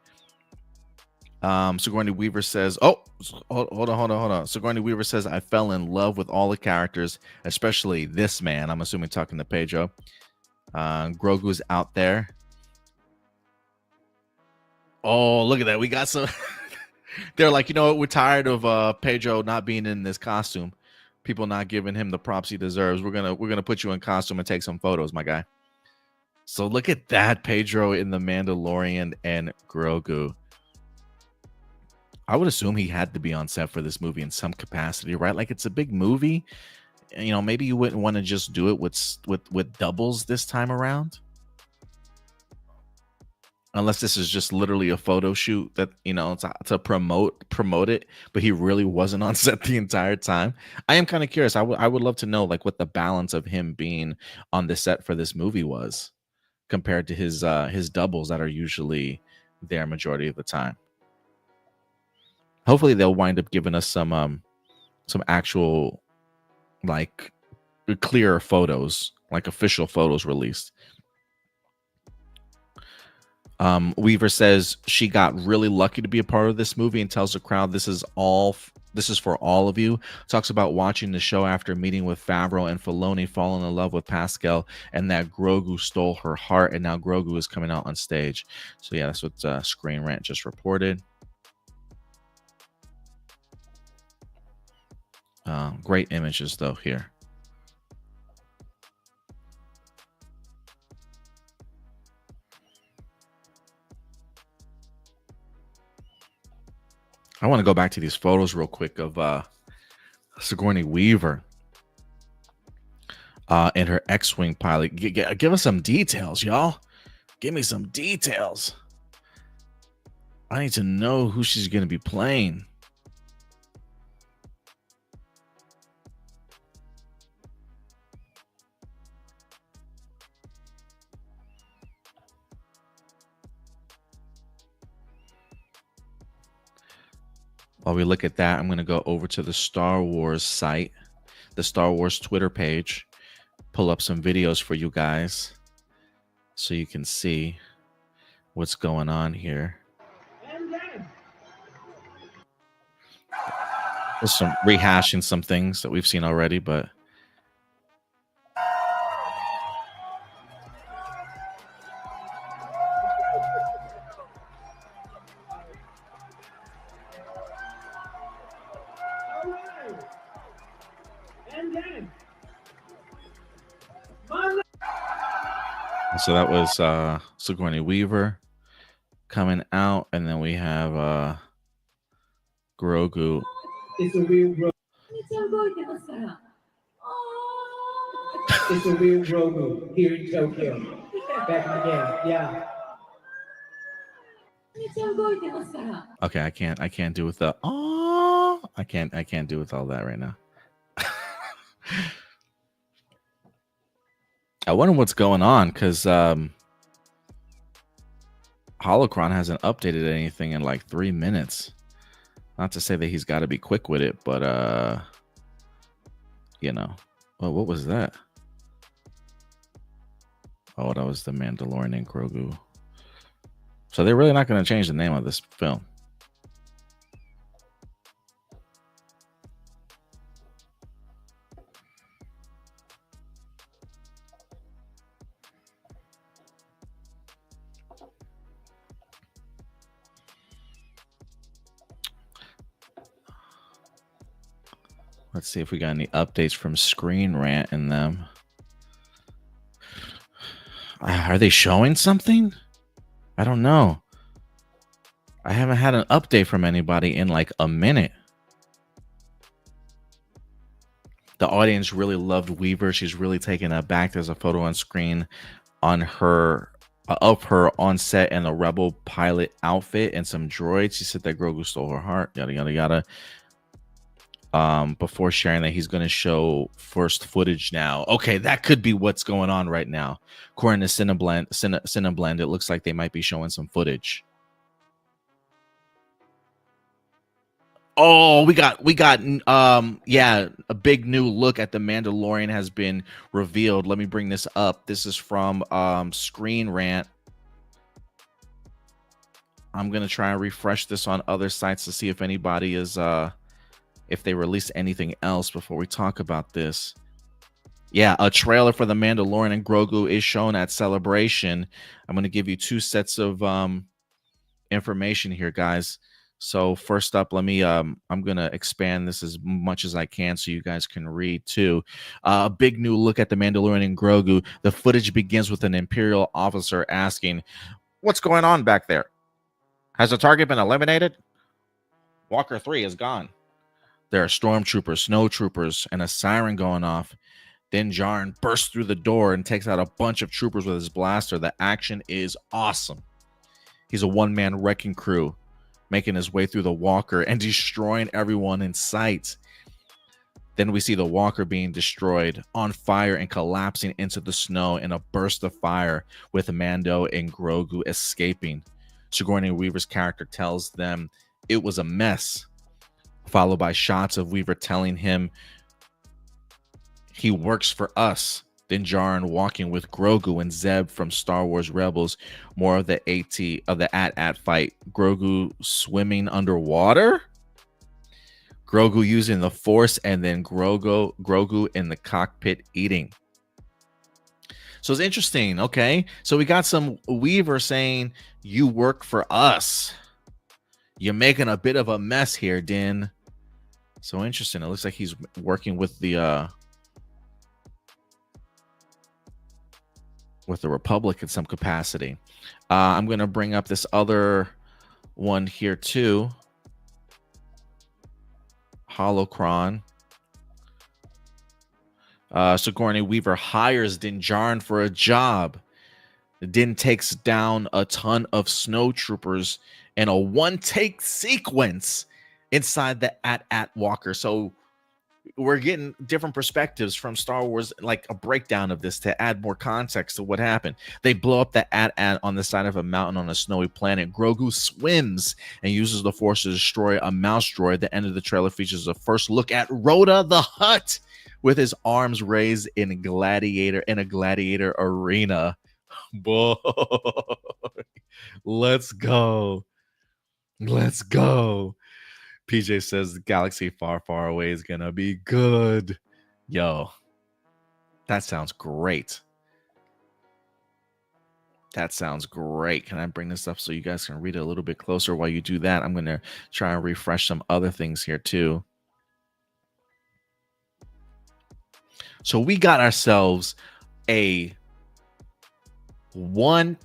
Sigourney Weaver says, oh, hold on. Sigourney Weaver says, I fell in love with all the characters, especially this man. I'm assuming talking to Pedro. Grogu's out there. Oh, look at that. We got some. They're like, you know what? We're tired of Pedro not being in this costume. People not giving him the props he deserves. We're gonna put you in costume and take some photos, my guy. So look at that, Pedro in the Mandalorian and Grogu. I would assume he had to be on set for this movie in some capacity, right? Like, it's a big movie. You know, maybe you wouldn't want to just do it with doubles this time around. Unless this is just literally a photo shoot that, you know, to promote it, but he really wasn't on set the entire time. I am kind of curious. I would love to know, like, what the balance of him being on the set for this movie was compared to his doubles that are usually there majority of the time. Hopefully they'll wind up giving us some actual, like, clearer photos, like official photos released. Weaver says she got really lucky to be a part of this movie and tells the crowd this is for all of you. Talks about watching the show after meeting with Favreau and Filoni, falling in love with Pascal, and that Grogu stole her heart, and now Grogu is coming out on stage. So yeah, that's what Screen Rant just reported. Great images though here. I want to go back to these photos real quick of Sigourney Weaver and her X-Wing pilot. Give us some details, y'all. Give me some details. I need to know who she's going to be playing. While we look at that, I'm going to go over to the Star Wars site, the Star Wars Twitter page, pull up some videos for you guys so you can see what's going on here. There's some rehashing some things that we've seen already, but so that was Sigourney Weaver coming out, and then we have Grogu. It's a real Grogu. It's a real Grogu here in Tokyo. Back in the game, yeah. Okay, I can't do with the I can't do with all that right now. I wonder what's going on, because Holocron hasn't updated anything in like 3 minutes. Not to say that he's got to be quick with it, but you know. Well, what was that? Oh, that was the Mandalorian and Grogu. So they're really not going to change the name of this film. Let's see if we got any updates from Screen Rant in them. Are they showing something? I don't know. I haven't had an update from anybody in like a minute. The audience really loved Weaver. She's really taken aback. There's a photo on screen on her of her on set in a Rebel pilot outfit and some droids. She said that Grogu stole her heart. Yada yada yada. Before sharing that he's going to show first footage now. Okay, that could be what's going on right now. According to Cineblend, it looks like they might be showing some footage. Oh, we got yeah, a big new look at the Mandalorian has been revealed. Let me bring this up. This is from Screen Rant. I'm going to try and refresh this on other sites to see if anybody is if they release anything else before we talk about this. Yeah, a trailer for the Mandalorian and Grogu is shown at Celebration. I'm going to give you 2 sets of information here, guys. So first up, let me I'm going to expand this as much as I can so you guys can read too. A big new look at the Mandalorian and Grogu. The footage begins with an Imperial officer asking, "What's going on back there? Has the target been eliminated? Walker 3 is gone." There are stormtroopers, snow troopers, and a siren going off. Din Djarin bursts through the door and takes out a bunch of troopers with his blaster. The action is awesome. He's a one-man wrecking crew, making his way through the walker and destroying everyone in sight. Then we see the walker being destroyed, on fire and collapsing into the snow in a burst of fire, with Mando and Grogu escaping. Sigourney Weaver's character tells them it was a mess, followed by shots of Weaver telling him he works for us. Din Djarin walking with Grogu and Zeb from Star Wars Rebels. More of the AT fight. Grogu swimming underwater. Grogu using the Force, and then Grogu in the cockpit eating. So it's interesting. Okay, so we got some Weaver saying you work for us. You're making a bit of a mess here, Din. So interesting. It looks like he's working with the Republic in some capacity. I'm going to bring up this other one here too. Holocron. Sigourney Weaver hires Din Djarin for a job. Din takes down a ton of snow troopers in a one-take sequence inside the at walker. So we're getting different perspectives from Star Wars, like a breakdown of this to add more context to what happened. They blow up the at on the side of a mountain on a snowy planet. Grogu swims and uses the Force to destroy a mouse droid. The end of the trailer features a first look at Rhoda the Hutt with his arms raised in a gladiator arena. Boy, let's go. Let's go. PJ says the galaxy far, far away is gonna be good. Yo, that sounds great. That sounds great. Can I bring this up so you guys can read it a little bit closer? While you do that, I'm gonna try and refresh some other things here too. So we got ourselves a one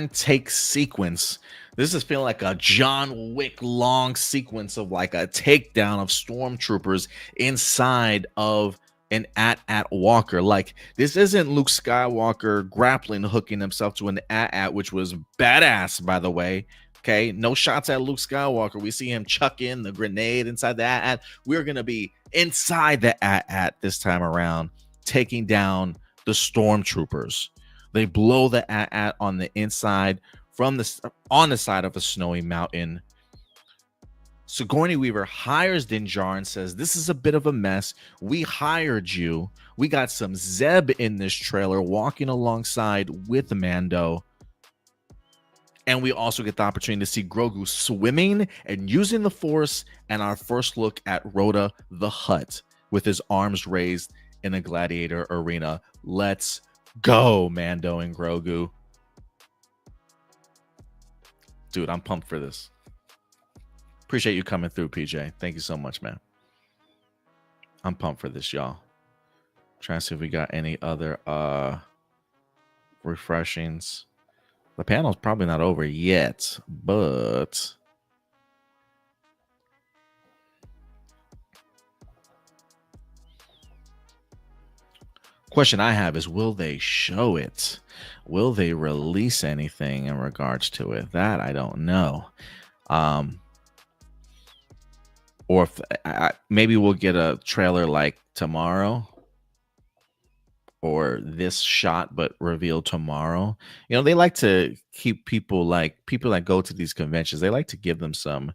take sequence. This is feeling like a John Wick long sequence of like a takedown of stormtroopers inside of an at walker. Like, this isn't Luke Skywalker grappling hooking himself to an at, which was badass, by the way. Okay, no shots at Luke Skywalker. We see him chuck in the grenade inside the at. We're gonna be inside the at this time around, taking down the stormtroopers. They blow the at on the inside on the side of a snowy mountain. Sigourney Weaver hires Din Djarin and says, "This is a bit of a mess. We hired you." We got some Zeb in this trailer walking alongside with Mando. And we also get the opportunity to see Grogu swimming and using the Force, and our first look at Rhoda the Hutt with his arms raised in a gladiator arena. Let's go, Mando and Grogu. Dude, I'm pumped for this. Appreciate you coming through, PJ. Thank you so much, man. I'm pumped for this, y'all. Trying to see if we got any other refreshings. The panel's probably not over yet, but question I have is, will they show it? Will they release anything in regards to it? That I don't know. Or if maybe we'll get a trailer like tomorrow, or this shot but revealed tomorrow. You know, they like to keep people that go to these conventions, they like to give them some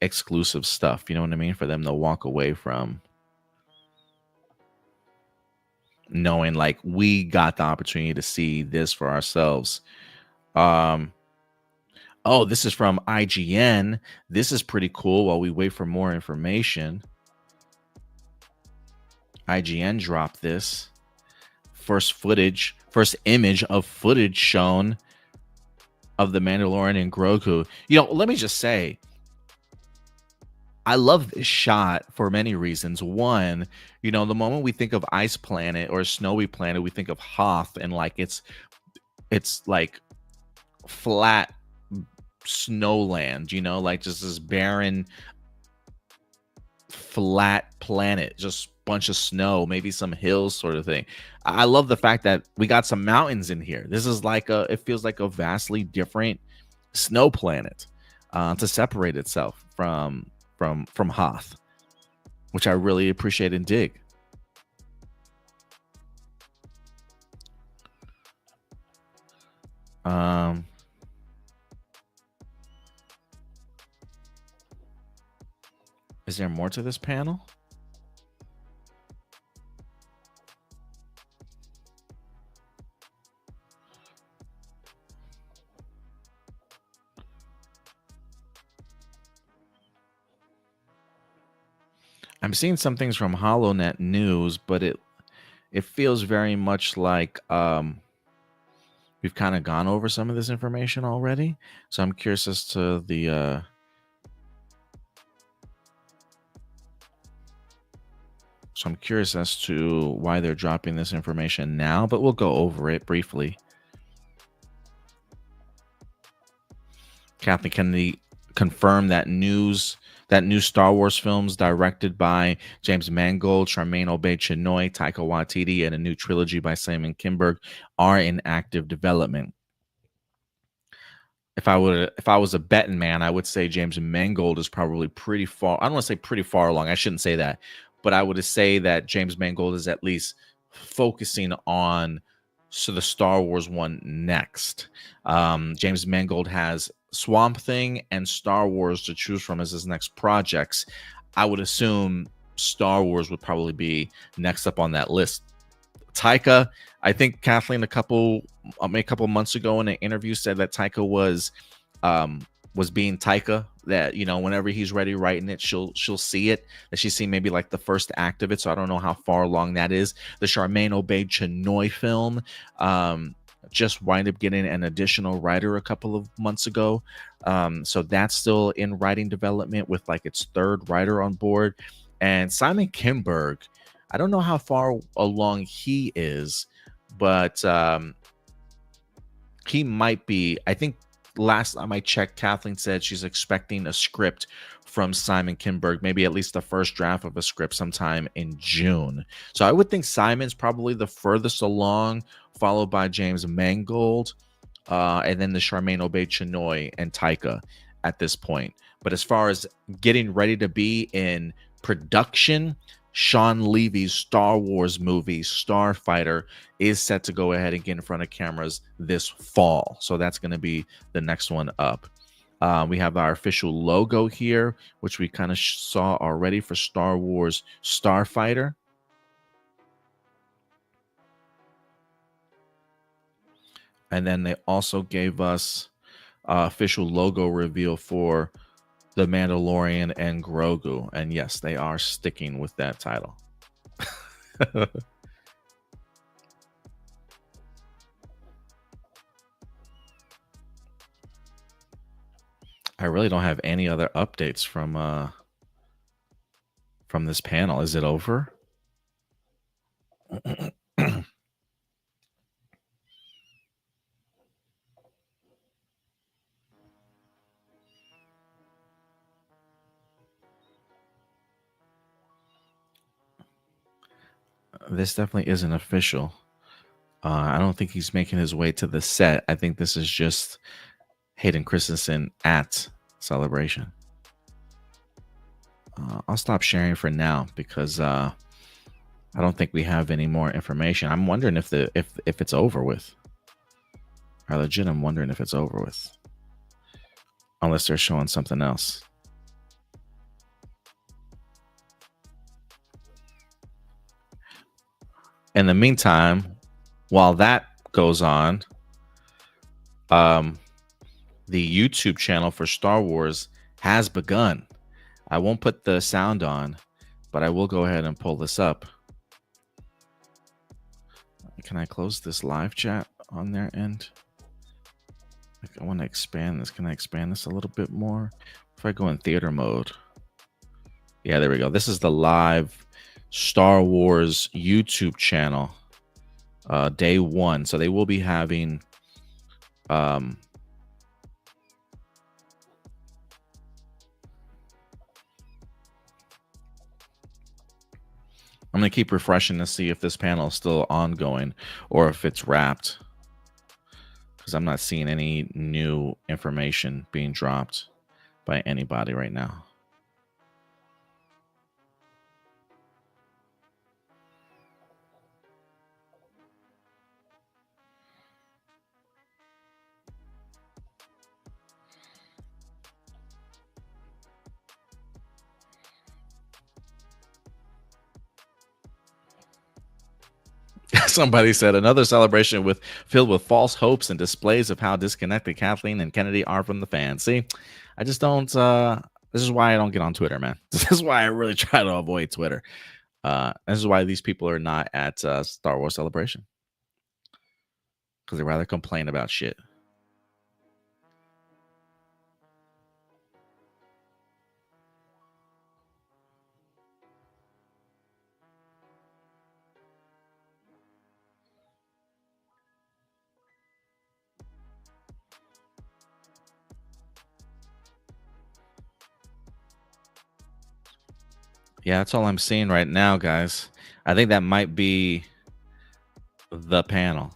exclusive stuff, you know what I mean, for them to walk away from knowing like we got the opportunity to see this for ourselves. Oh, this is from IGN. This is pretty cool. While we wait for more information, IGN dropped this. First image of footage shown of the Mandalorian and Grogu. You know, let me just say, I love this shot for many reasons. One, you know, the moment we think of Ice Planet or Snowy Planet, we think of Hoth, and like it's like flat snowland, you know, like just this barren, flat planet, just bunch of snow, maybe some hills sort of thing. I love the fact that we got some mountains in here. This is like it feels like a vastly different snow planet to separate itself from Hoth, which I really appreciate and dig. Is there more to this panel? I'm seeing some things from HoloNet News, but it feels very much like we've kind of gone over some of this information already. So I'm curious as to the why they're dropping this information now, but we'll go over it briefly. Kathleen Kennedy confirmed that new Star Wars films directed by James Mangold, Charmaine Obaid-Chinoy, Taika Waititi, and a new trilogy by Simon Kinberg are in active development. if I was a betting man, I would say James Mangold is probably pretty far. I don't want to say pretty far along. I shouldn't say that, but I would say that James Mangold is at least focusing on the Star Wars one next. James Mangold has Swamp Thing and Star Wars to choose from as his next projects. I would assume Star Wars would probably be next up on that list. Taika, I think Kathleen a couple months ago in an interview said that Taika was being Taika, that whenever he's ready writing it, she'll see it, that she's seen maybe like the first act of it. So I don't know how far along that is. The Charmaine Obaid-Chinoy film just wind up getting an additional writer a couple of months ago, so that's still in writing development with like its third writer on board. And Simon Kinberg, I don't know how far along he is, but he might be. I think last time I checked, Kathleen said she's expecting a script from Simon Kinberg, maybe at least the first draft of a script sometime in June. So I would think Simon's probably the furthest along, followed by James Mangold, and then the Charmaine Obaid-Chinoy and Taika at this point. But as far as getting ready to be in production, Sean Levy's Star Wars movie, Starfighter, is set to go ahead and get in front of cameras this fall. So that's going to be the next one up. We have our official logo here, which we kind of saw already for Star Wars Starfighter. And then they also gave us official logo reveal for The Mandalorian and Grogu. And yes, they are sticking with that title. I really don't have any other updates from this panel. Is it over? This definitely isn't official. I don't think he's making his way to the set. I think this is just Hayden Christensen at Celebration. I'll stop sharing for now because I don't think we have any more information. I'm wondering if it's over with. I legit am wondering if it's over with. Unless they're showing something else. In the meantime, while that goes on, the YouTube channel for Star Wars has begun. I won't put the sound on, but I will go ahead and pull this up. Can I close this live chat on their end? I want to expand this. Can I expand this a little bit more? If I go in theater mode. Yeah, there we go. This is the live Star Wars YouTube channel, day one. So they will be having I'm going to keep refreshing to see if this panel is still ongoing or if it's wrapped, because I'm not seeing any new information being dropped by anybody right now. Somebody said another celebration filled with false hopes and displays of how disconnected Kathleen and Kennedy are from the fans. See, I just don't. This is why I don't get on Twitter, man. This is why I really try to avoid Twitter. This is why these people are not at Star Wars Celebration, because they rather complain about shit. Yeah, that's all I'm seeing right now, guys. I think that might be the panel.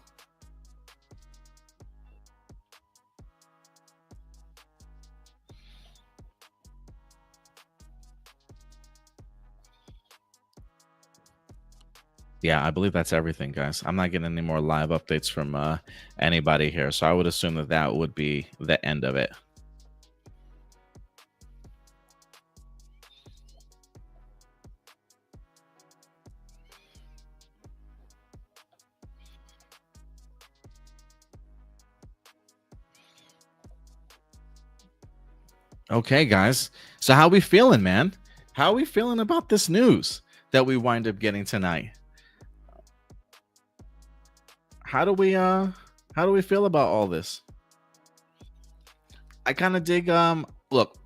Yeah, I believe that's everything, guys. I'm not getting any more live updates from anybody here, so I would assume that that would be the end of it. Okay, guys. So how we feeling, man? How are we feeling about this news that we wind up getting tonight? How do we feel about all this? I kind of dig look,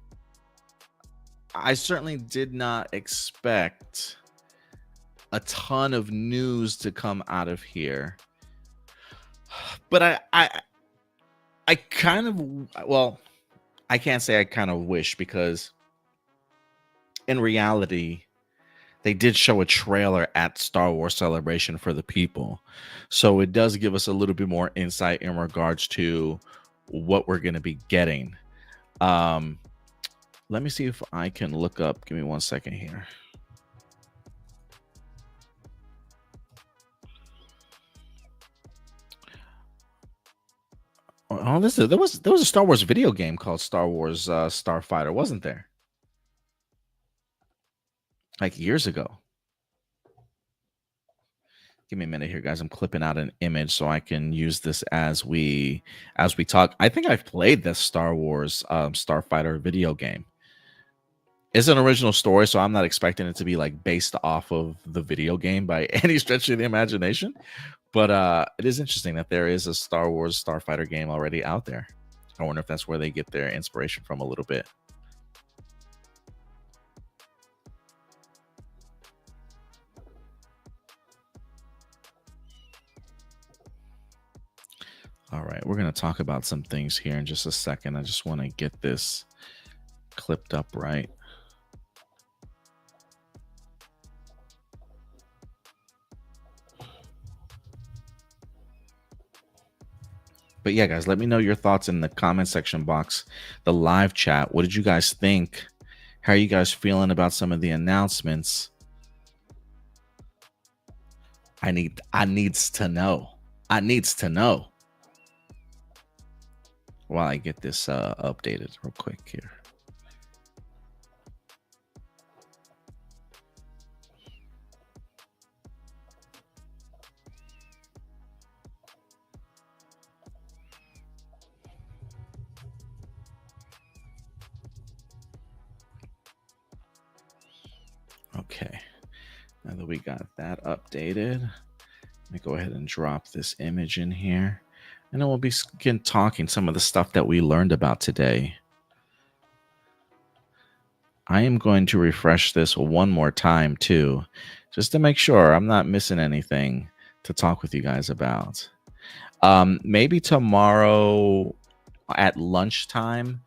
I certainly did not expect a ton of news to come out of here. But I kind of, well, I can't say I kind of wish, because in reality they did show a trailer at Star Wars Celebration for the People. So it does give us a little bit more insight in regards to what we're going to be getting. Um, let me see if I can look up. Give me 1 second here. Oh, there was a Star Wars video game called Star Wars Starfighter, wasn't there? Like years ago. Give me a minute here, guys. I'm clipping out an image so I can use this as we talk. I think I've played this Star Wars Starfighter video game. It's an original story, so I'm not expecting it to be like based off of the video game by any stretch of the imagination. But it is interesting that there is a Star Wars Starfighter game already out there. I wonder if that's where they get their inspiration from a little bit. All right, we're going to talk about some things here in just a second. I just want to get this clipped up right. But yeah, guys, let me know your thoughts in the comment section box, the live chat. What did you guys think? How are you guys feeling about some of the announcements? I needs to know. I needs to know. While I get this updated real quick here. Okay, now that we got that updated, let me go ahead and drop this image in here, and then we'll begin talking some of the stuff that we learned about today. I am going to refresh this one more time too, just to make sure I'm not missing anything to talk with you guys about. Maybe tomorrow at lunchtime.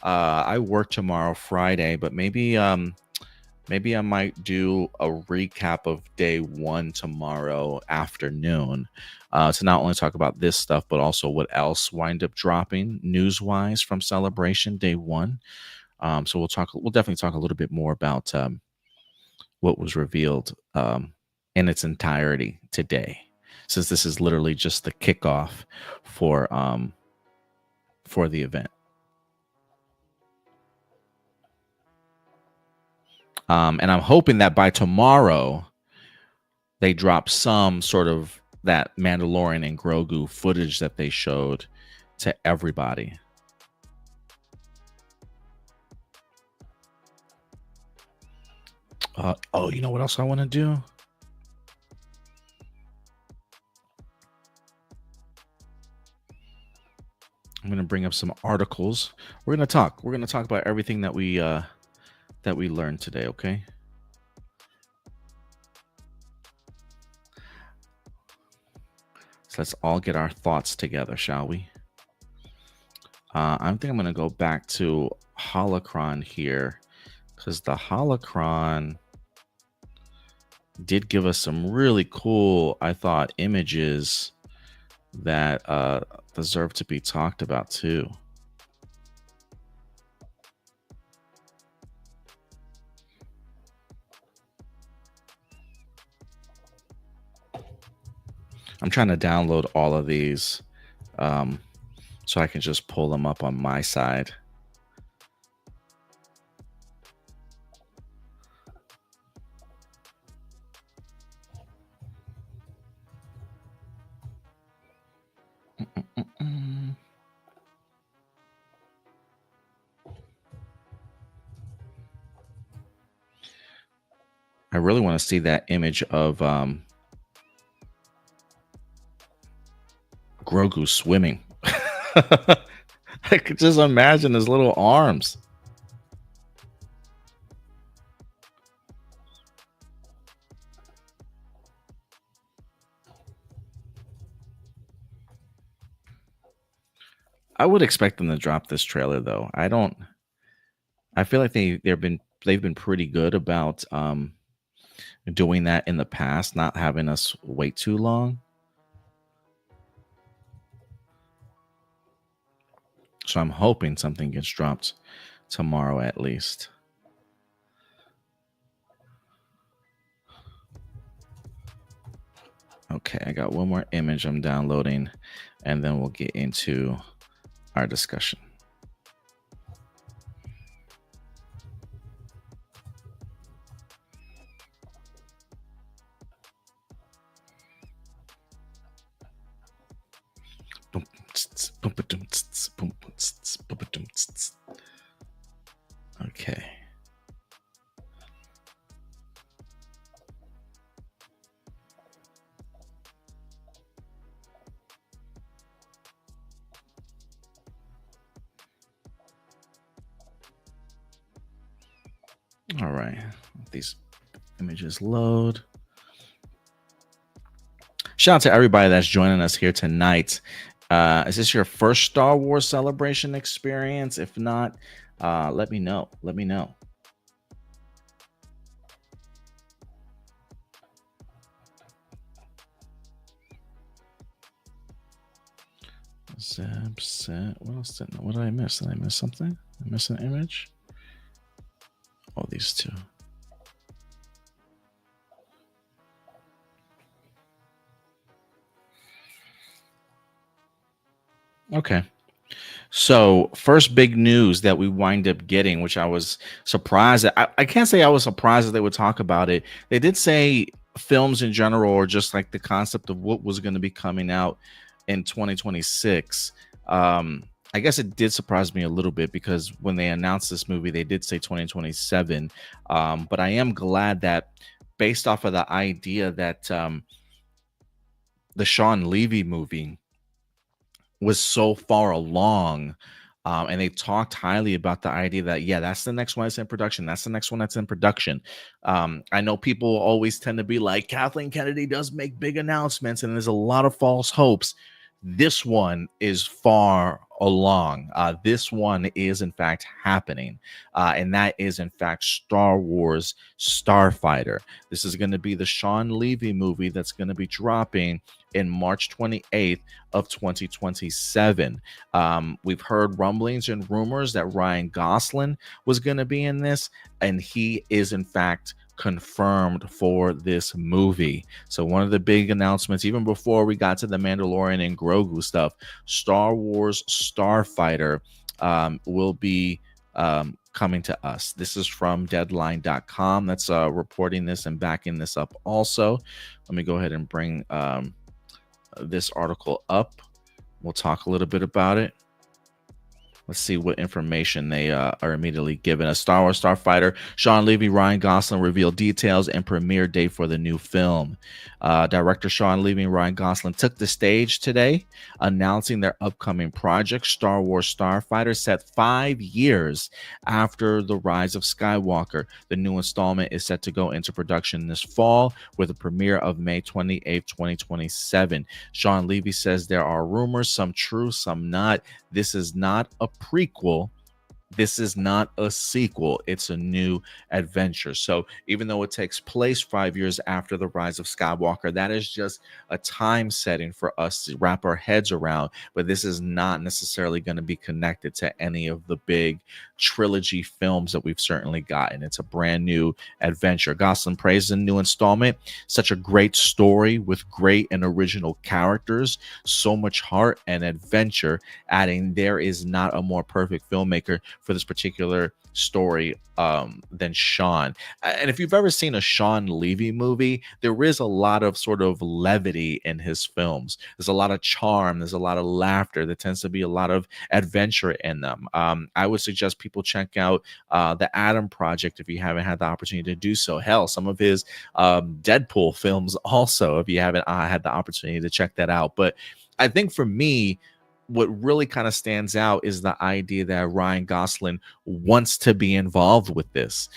I work tomorrow, Friday, but maybe I might do a recap of day one tomorrow afternoon, to not only talk about this stuff, but also what else wind up dropping news-wise from Celebration day one. So we'll definitely talk a little bit more about what was revealed in its entirety today, since this is literally just the kickoff for the event. And I'm hoping that by tomorrow they drop some sort of that Mandalorian and Grogu footage that they showed to everybody. Oh, you know what else I want to do? I'm going to bring up some articles. We're going to talk about everything that we learned today, okay? So let's all get our thoughts together, shall we? I think I'm going to go back to Holocron here, because the Holocron did give us some really cool, I thought, images that deserve to be talked about too. I'm trying to download all of these so I can just pull them up on my side. I really want to see that image of Grogu swimming. I could just imagine his little arms. I would expect them to drop this trailer though. I feel like they've been pretty good about doing that in the past, not having us wait too long. So I'm hoping something gets dropped tomorrow at least. Okay, I got one more image I'm downloading, and then we'll get into our discussion. Okay. All right. These images load. Shout out to everybody that's joining us here tonight. Is this your first Star Wars celebration experience? If not, let me know. Let me know. Zeb set. What else what did I miss? Did I miss something? I miss an image? Oh, these two. Okay. So first big news that we wind up getting, which I was surprised at. I can't say I was surprised that they would talk about it. They did say films in general, or just like the concept of what was going to be coming out in 2026. I guess it did surprise me a little bit because when they announced this movie, they did say 2027. But I am glad that based off of the idea that the Sean Levy movie was so far along, and they talked highly about the idea that, yeah, that's the next one that's in production. That's the next one that's in production. I know people always tend to be like, Kathleen Kennedy does make big announcements, and there's a lot of false hopes. This one is far along. This one is in fact happening, and that is in fact Star Wars Starfighter. This is going to be the Sean Levy movie that's going to be dropping in March 28th of 2027. We've heard rumblings and rumors that Ryan Gosling was going to be in this, and he is in fact confirmed for this movie. So one of the big announcements, even before we got to the Mandalorian and Grogu stuff, Star Wars Starfighter will be coming to us. This is from deadline.com that's reporting this and backing this up also. Let me go ahead and bring this article up. We'll talk a little bit about it. Let's see what information they are immediately given. A Star Wars Starfighter, Sean Levy, Ryan Gosling reveal details and premiere date for the new film. Director Sean Levy and Ryan Gosling took the stage today, announcing their upcoming project, Star Wars Starfighter, set 5 years after The Rise of Skywalker. The new installment is set to go into production this fall with a premiere of May 28, 2027. Sean Levy says there are rumors, some true, some not. This is not a prequel. This is not a sequel, it's a new adventure. So even though it takes place 5 years after the rise of Skywalker, that is just a time setting for us to wrap our heads around. But this is not necessarily going to be connected to any of the big trilogy films that we've certainly gotten. It's a brand new adventure. Gosling praised the new installment. Such a great story with great and original characters, so much heart and adventure, adding there is not a more perfect filmmaker for this particular story than Sean. And if you've ever seen a Sean Levy movie, there is a lot of sort of levity in his films. There's a lot of charm, there's a lot of laughter, there tends to be a lot of adventure in them. I would suggest people check out the Adam Project if you haven't had the opportunity to do so. Hell, some of his Deadpool films also, if you haven't had the opportunity to check that out. But I think for me, what really kind of stands out is the idea that Ryan Gosling wants to be involved with this.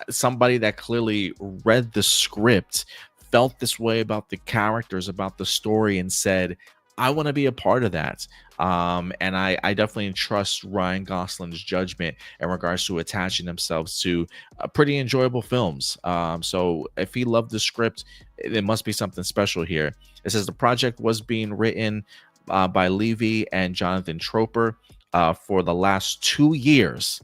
Somebody that clearly read the script, felt this way about the characters, about the story, and said, I want to be a part of that. And I definitely trust Ryan Gosling's judgment in regards to attaching themselves to pretty enjoyable films. So if he loved the script, there must be something special here. It says the project was being written by Levy and Jonathan Troper for the last 2 years,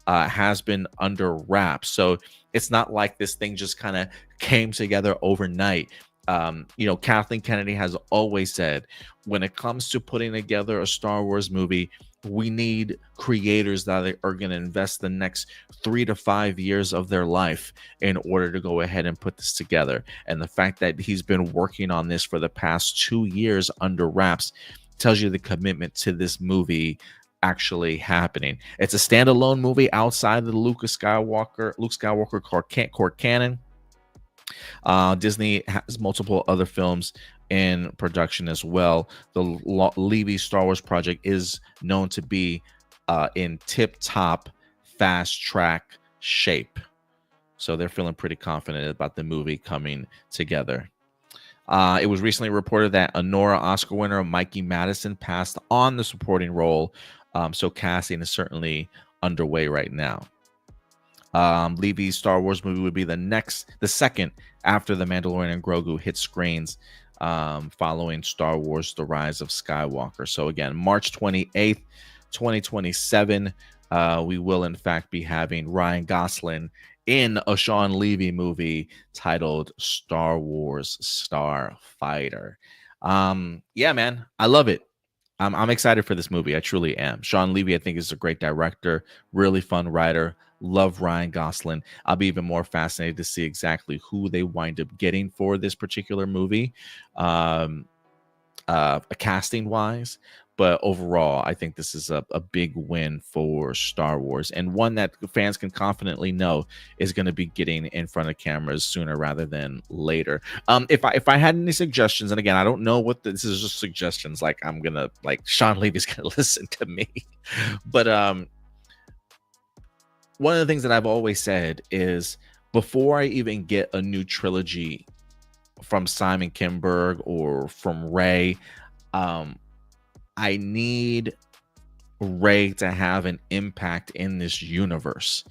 has been under wraps. So it's not like this thing just kind of came together overnight. Kathleen Kennedy has always said, when it comes to putting together a Star Wars movie, we need creators that are going to invest the next 3 to 5 years of their life in order to go ahead and put this together. And the fact that he's been working on this for the past 2 years under wraps tells you the commitment to this movie actually happening. It's a standalone movie outside of the Luke Skywalker core canon. Disney has multiple other films in production as well. The Levy Star Wars project is known to be in tip-top fast track shape, so they're feeling pretty confident about the movie coming together. It was recently reported that Honora Oscar winner Mikey Madison passed on the supporting role, so casting is certainly underway right now. Levy's Star Wars movie would be the second after the Mandalorian and Grogu hit screens, following Star Wars: The Rise of Skywalker. So again, March 28th, 2027, we will in fact be having Ryan Gosling in a Sean Levy movie titled Star Wars Starfighter. Yeah, man, I love it. I'm excited for this movie. I truly am. Sean Levy, I think, is a great director, really fun writer. Love Ryan Gosling. I'll be even more fascinated to see exactly who they wind up getting for this particular movie, casting wise. But overall, I think this is a big win for Star Wars, and one that fans can confidently know is going to be getting in front of cameras sooner rather than later. If I had any suggestions, and again, I don't know what this is, just suggestions. Like Sean Levy's going to listen to me, but one of the things that I've always said is, before I even get a new trilogy from Simon Kinberg or from Ray, I need Ray to have an impact in this universe.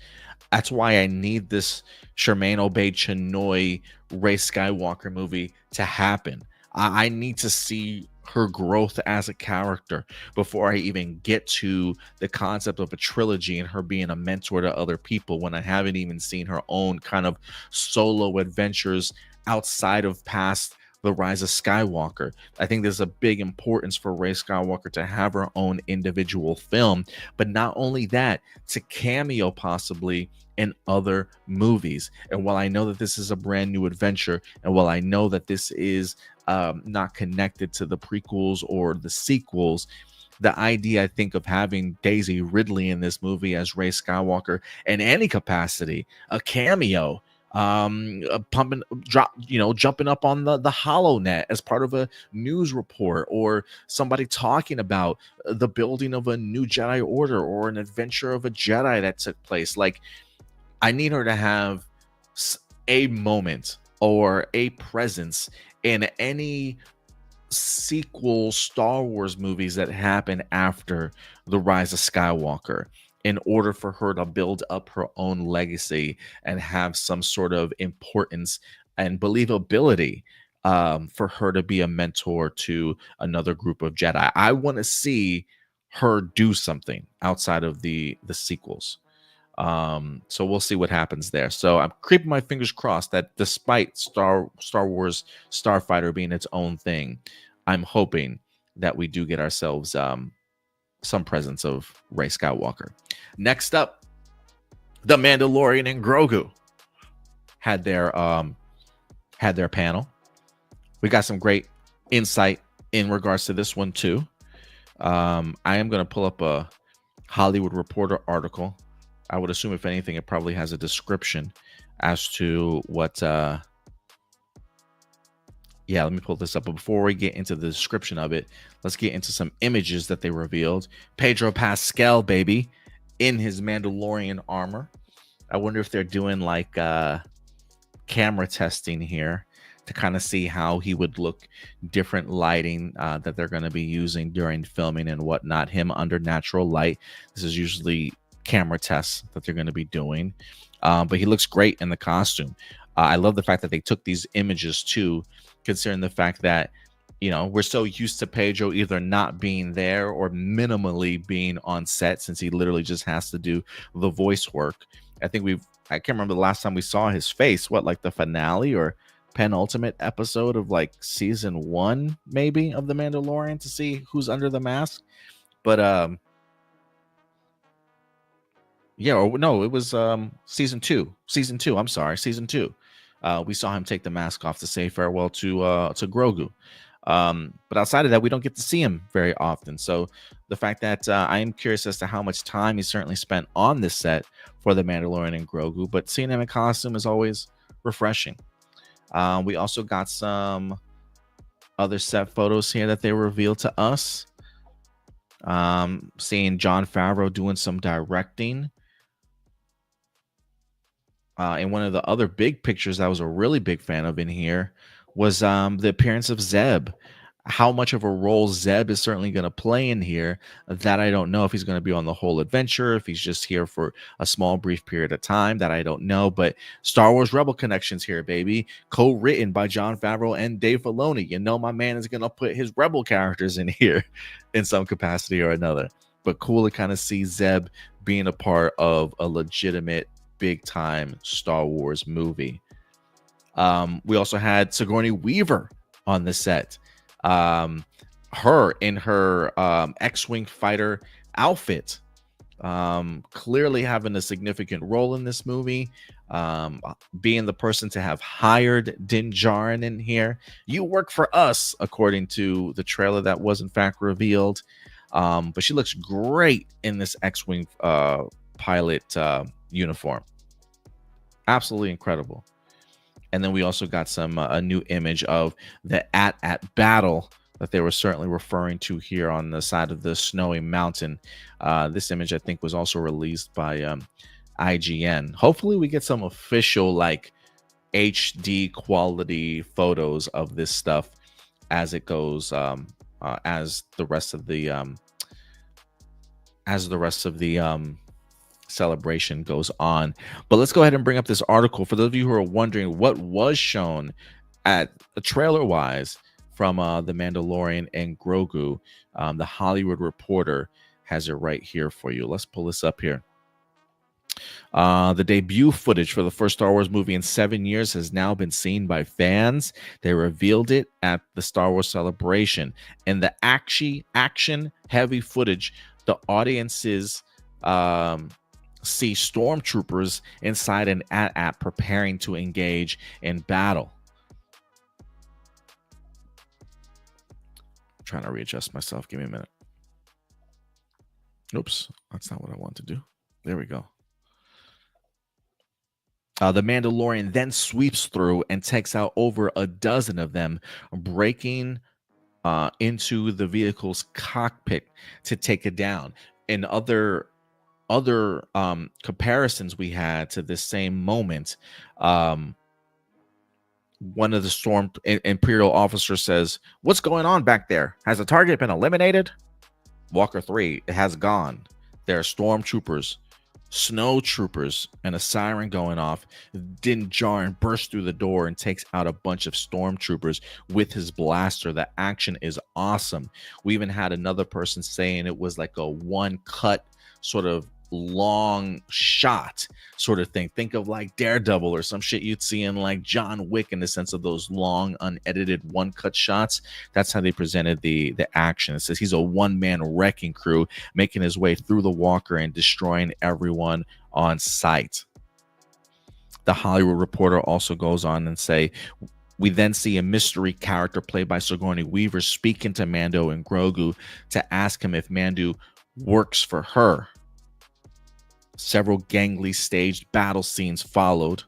That's why I need this Shermaine Obaid-Chinoy Ray Skywalker movie to happen. I need to see her growth as a character before I even get to the concept of a trilogy and her being a mentor to other people, when I haven't even seen her own kind of solo adventures outside of past The Rise of Skywalker. I think there's a big importance for Rey Skywalker to have her own individual film, but not only that, to cameo possibly in other movies. And while I know that this is a brand new adventure, and while I know that this is not connected to the prequels or the sequels, the idea, I think, of having Daisy Ridley in this movie as Rey Skywalker in any capacity, a cameo, jumping up on the HoloNet as part of a news report, or somebody talking about the building of a new Jedi Order or an adventure of a Jedi that took place. Like, I need her to have a moment or a presence in any sequel Star Wars movies that happen after The Rise of Skywalker. in order for her to build up her own legacy and have some sort of importance and believability, for her to be a mentor to another group of Jedi. I want to see her do something outside of the sequels. So we'll see what happens there. So I'm keeping my fingers crossed that despite Star Wars Starfighter being its own thing, I'm hoping that we do get ourselves some presence of Rey Skywalker. Next up, the Mandalorian and Grogu had their panel. We got some great insight in regards to this one too. I am going to pull up a Hollywood Reporter article. I would assume, if anything, it probably has a description as to what. Yeah, let me pull this up. But before we get into the description of it, let's get into some images that they revealed. Pedro Pascal, baby, in his Mandalorian armor. I wonder if they're doing like camera testing here to kind of see how he would look, different lighting that they're going to be using during filming and whatnot. Him under natural light. This is usually camera tests that they're going to be doing. But he looks great in the costume. I love the fact that they took these images too, considering the fact that, you know, we're so used to Pedro either not being there or minimally being on set, since he literally just has to do the voice work. I can't remember the last time we saw his face, like the finale or penultimate episode of like season 1 maybe of The Mandalorian, to see who's under the mask. But yeah, or no, it was season 2. I'm sorry, season 2. We saw him take the mask off to say farewell to Grogu. But outside of that, we don't get to see him very often. So the fact that I am curious as to how much time he certainly spent on this set for The Mandalorian and Grogu, but seeing him in costume is always refreshing. We also got some other set photos here that they revealed to us. Seeing Jon Favreau doing some directing. And one of the other big pictures I was a really big fan of in here was the appearance of Zeb. How much of a role Zeb is certainly going to play in here, that I don't know. If he's going to be on the whole adventure, if he's just here for a small brief period of time, that I don't know. But Star Wars Rebel Connections here, baby. Co-written by Jon Favreau and Dave Filoni. You know my man is going to put his Rebel characters in here in some capacity or another. But cool to kind of see Zeb being a part of a legitimate big-time Star Wars movie. We also had Sigourney Weaver on the set. Her in her X-Wing fighter outfit, clearly having a significant role in this movie, being the person to have hired Din Djarin in here. You work for us, according to the trailer that was in fact revealed. But she looks great in this X-Wing pilot uniform. Absolutely incredible. And then we also got some a new image of the at battle that they were certainly referring to here on the side of the snowy mountain. This image, I think, was also released by IGN. Hopefully we get some official like HD quality photos of this stuff as it goes, as the rest of the celebration goes on. But let's go ahead and bring up this article for those of you who are wondering what was shown at trailer wise from The Mandalorian and Grogu. The Hollywood Reporter has it right here for you. Let's pull this up here. The debut footage for the first Star Wars movie in 7 years has now been seen by fans. They revealed it at the Star Wars Celebration. In the action heavy footage, the audiences see stormtroopers inside an AT-AT preparing to engage in battle. I'm trying to readjust myself. Give me a minute. Oops, that's not what I want to do. There we go. The Mandalorian then sweeps through and takes out over a dozen of them, breaking into the vehicle's cockpit to take it down. In other comparisons we had to this same moment, one of the storm Imperial officers says, "What's going on back there? Has the target been eliminated?" Walker 3, "It has gone." There are stormtroopers, snow troopers, and a siren going off. Din Djarin bursts through the door and takes out a bunch of stormtroopers with his blaster. The action is awesome. We even had another person saying it was like a one cut sort of long shot sort of thing. Think of like Daredevil or some shit you'd see in like John Wick, in the sense of those long unedited one cut shots. That's how they presented the action. It says he's a one-man wrecking crew making his way through the walker and destroying everyone on sight. The Hollywood Reporter also goes on and say, we then see a mystery character played by Sigourney Weaver speaking to Mando and Grogu to ask him if Mando works for her. Several gangly staged battle scenes followed,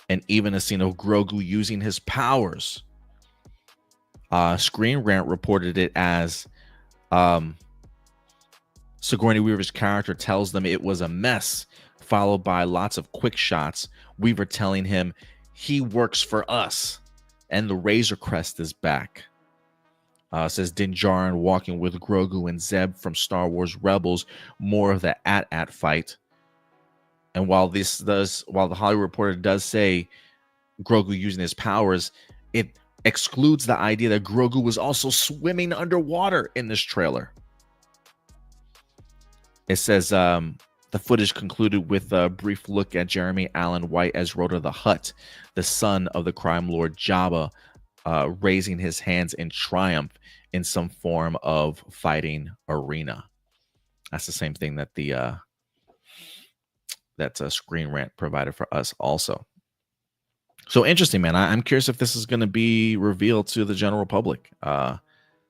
and even a scene of Grogu using his powers. Screen Rant reported it as Sigourney Weaver's character tells them it was a mess, followed by lots of quick shots. Weaver telling him he works for us, and the Razor Crest is back. Says Din Djarin walking with Grogu and Zeb from Star Wars Rebels, more of the at fight. And while the Hollywood Reporter does say Grogu using his powers, it excludes the idea that Grogu was also swimming underwater in this trailer. It says the footage concluded with a brief look at Jeremy Allen White as Rhoda the Hutt, the son of the crime lord Jabba, raising his hands in triumph in some form of fighting arena. That's the same thing that that's a Screen Rant provided for us also. So interesting, man. I'm curious if this is going to be revealed to the general public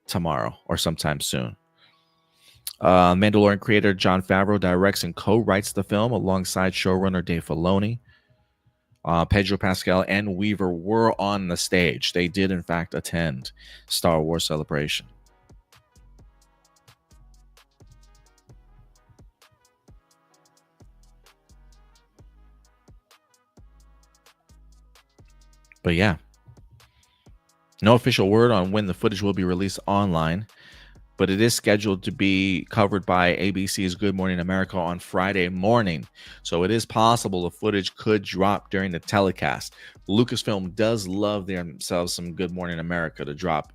tomorrow or sometime soon. Mandalorian creator Jon Favreau directs and co-writes the film alongside showrunner Dave Filoni. Pedro Pascal and Weaver were on the stage. They did, in fact, attend Star Wars Celebration. But yeah, no official word on when the footage will be released online, but it is scheduled to be covered by ABC's Good Morning America on Friday morning. So it is possible the footage could drop during the telecast. Lucasfilm does love themselves some Good Morning America to drop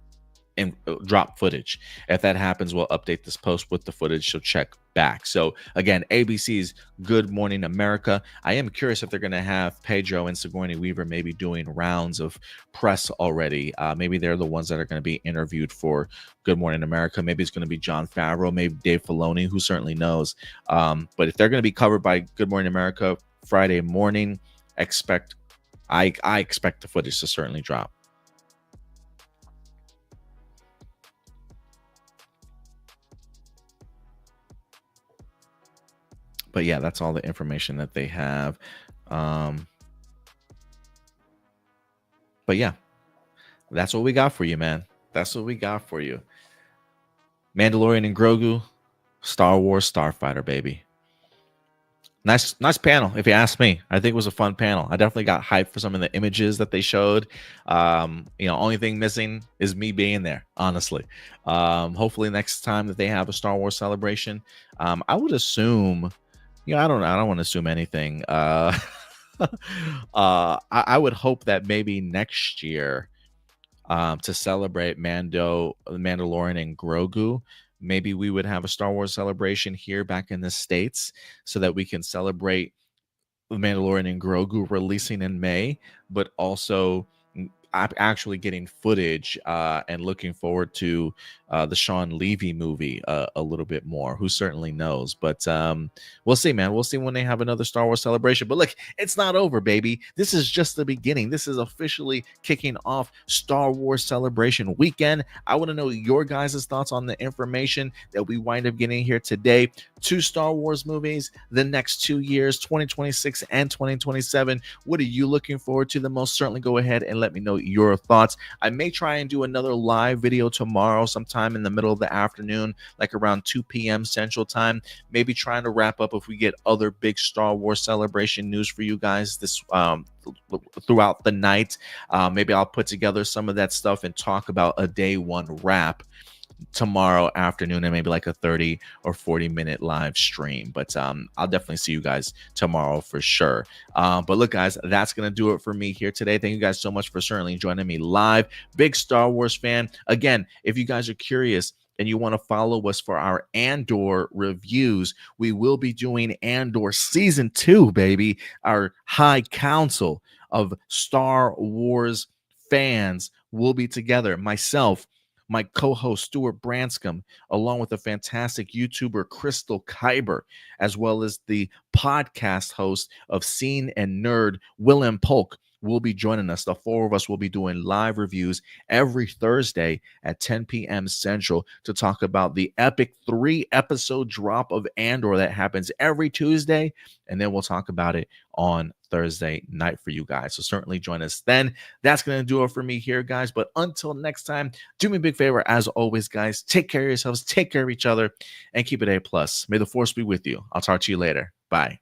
footage. If that happens, we'll update this post with the footage, so check back. So again, ABC's Good Morning America. I am curious if they're going to have Pedro and Sigourney Weaver maybe doing rounds of press already. Maybe they're the ones that are going to be interviewed for Good Morning America. Maybe it's going to be Jon Favreau, maybe Dave Filoni, who certainly knows. But if they're going to be covered by Good Morning America Friday morning, I expect the footage to certainly drop. But yeah, that's all the information that they have. But yeah, that's what we got for you, man. That's what we got for you. Mandalorian and Grogu, Star Wars Starfighter, baby. Nice panel, if you ask me. I think it was a fun panel. I definitely got hyped for some of the images that they showed. Only thing missing is me being there, honestly. Hopefully next time that they have a Star Wars Celebration, I would assume, I don't want to assume anything. I would hope that maybe next year, to celebrate Mandalorian and Grogu, maybe we would have a Star Wars Celebration here back in the States so that we can celebrate The Mandalorian and Grogu releasing in May, but also actually getting footage and looking forward to the Sean Levy movie a little bit more. Who certainly knows? But we'll see, man. We'll see when they have another Star Wars Celebration. But look, it's not over, baby. This is just the beginning. This is officially kicking off Star Wars Celebration weekend. I want to know your guys' thoughts on the information that we wind up getting here today. 2 Star Wars movies the next 2 years, 2026 and 2027. What are you looking forward to the most? Certainly go ahead and let me know your thoughts. I may try and do another live video tomorrow sometime in the middle of the afternoon, like around 2 p.m. Central Time. Maybe trying to wrap up if we get other big Star Wars Celebration news for you guys this throughout the night. Maybe I'll put together some of that stuff and talk about a day one wrap. tomorrow afternoon and maybe like a 30 or 40-minute live stream. But I'll definitely see you guys tomorrow for sure. But look, guys, that's going to do it for me here today. Thank you guys so much for certainly joining me live. Big Star Wars fan. Again, if you guys are curious and you want to follow us for our Andor reviews, we will be doing Andor Season 2, baby. Our High Council of Star Wars fans will be together. Myself, my co-host Stuart Branscombe, along with the fantastic YouTuber Crystal Kyber, as well as the podcast host of Scene and Nerd, Willem Polk, will be joining us. The four of us will be doing live reviews every Thursday at 10 p.m. Central to talk about the epic 3-episode drop of Andor that happens every Tuesday, and then we'll talk about it on Thursday night for you guys. So certainly join us then. That's going to do it for me here, guys. But until next time, do me a big favor, as always, guys. Take care of yourselves, take care of each other, and keep it A+. May the Force be with you. I'll talk to you later. Bye.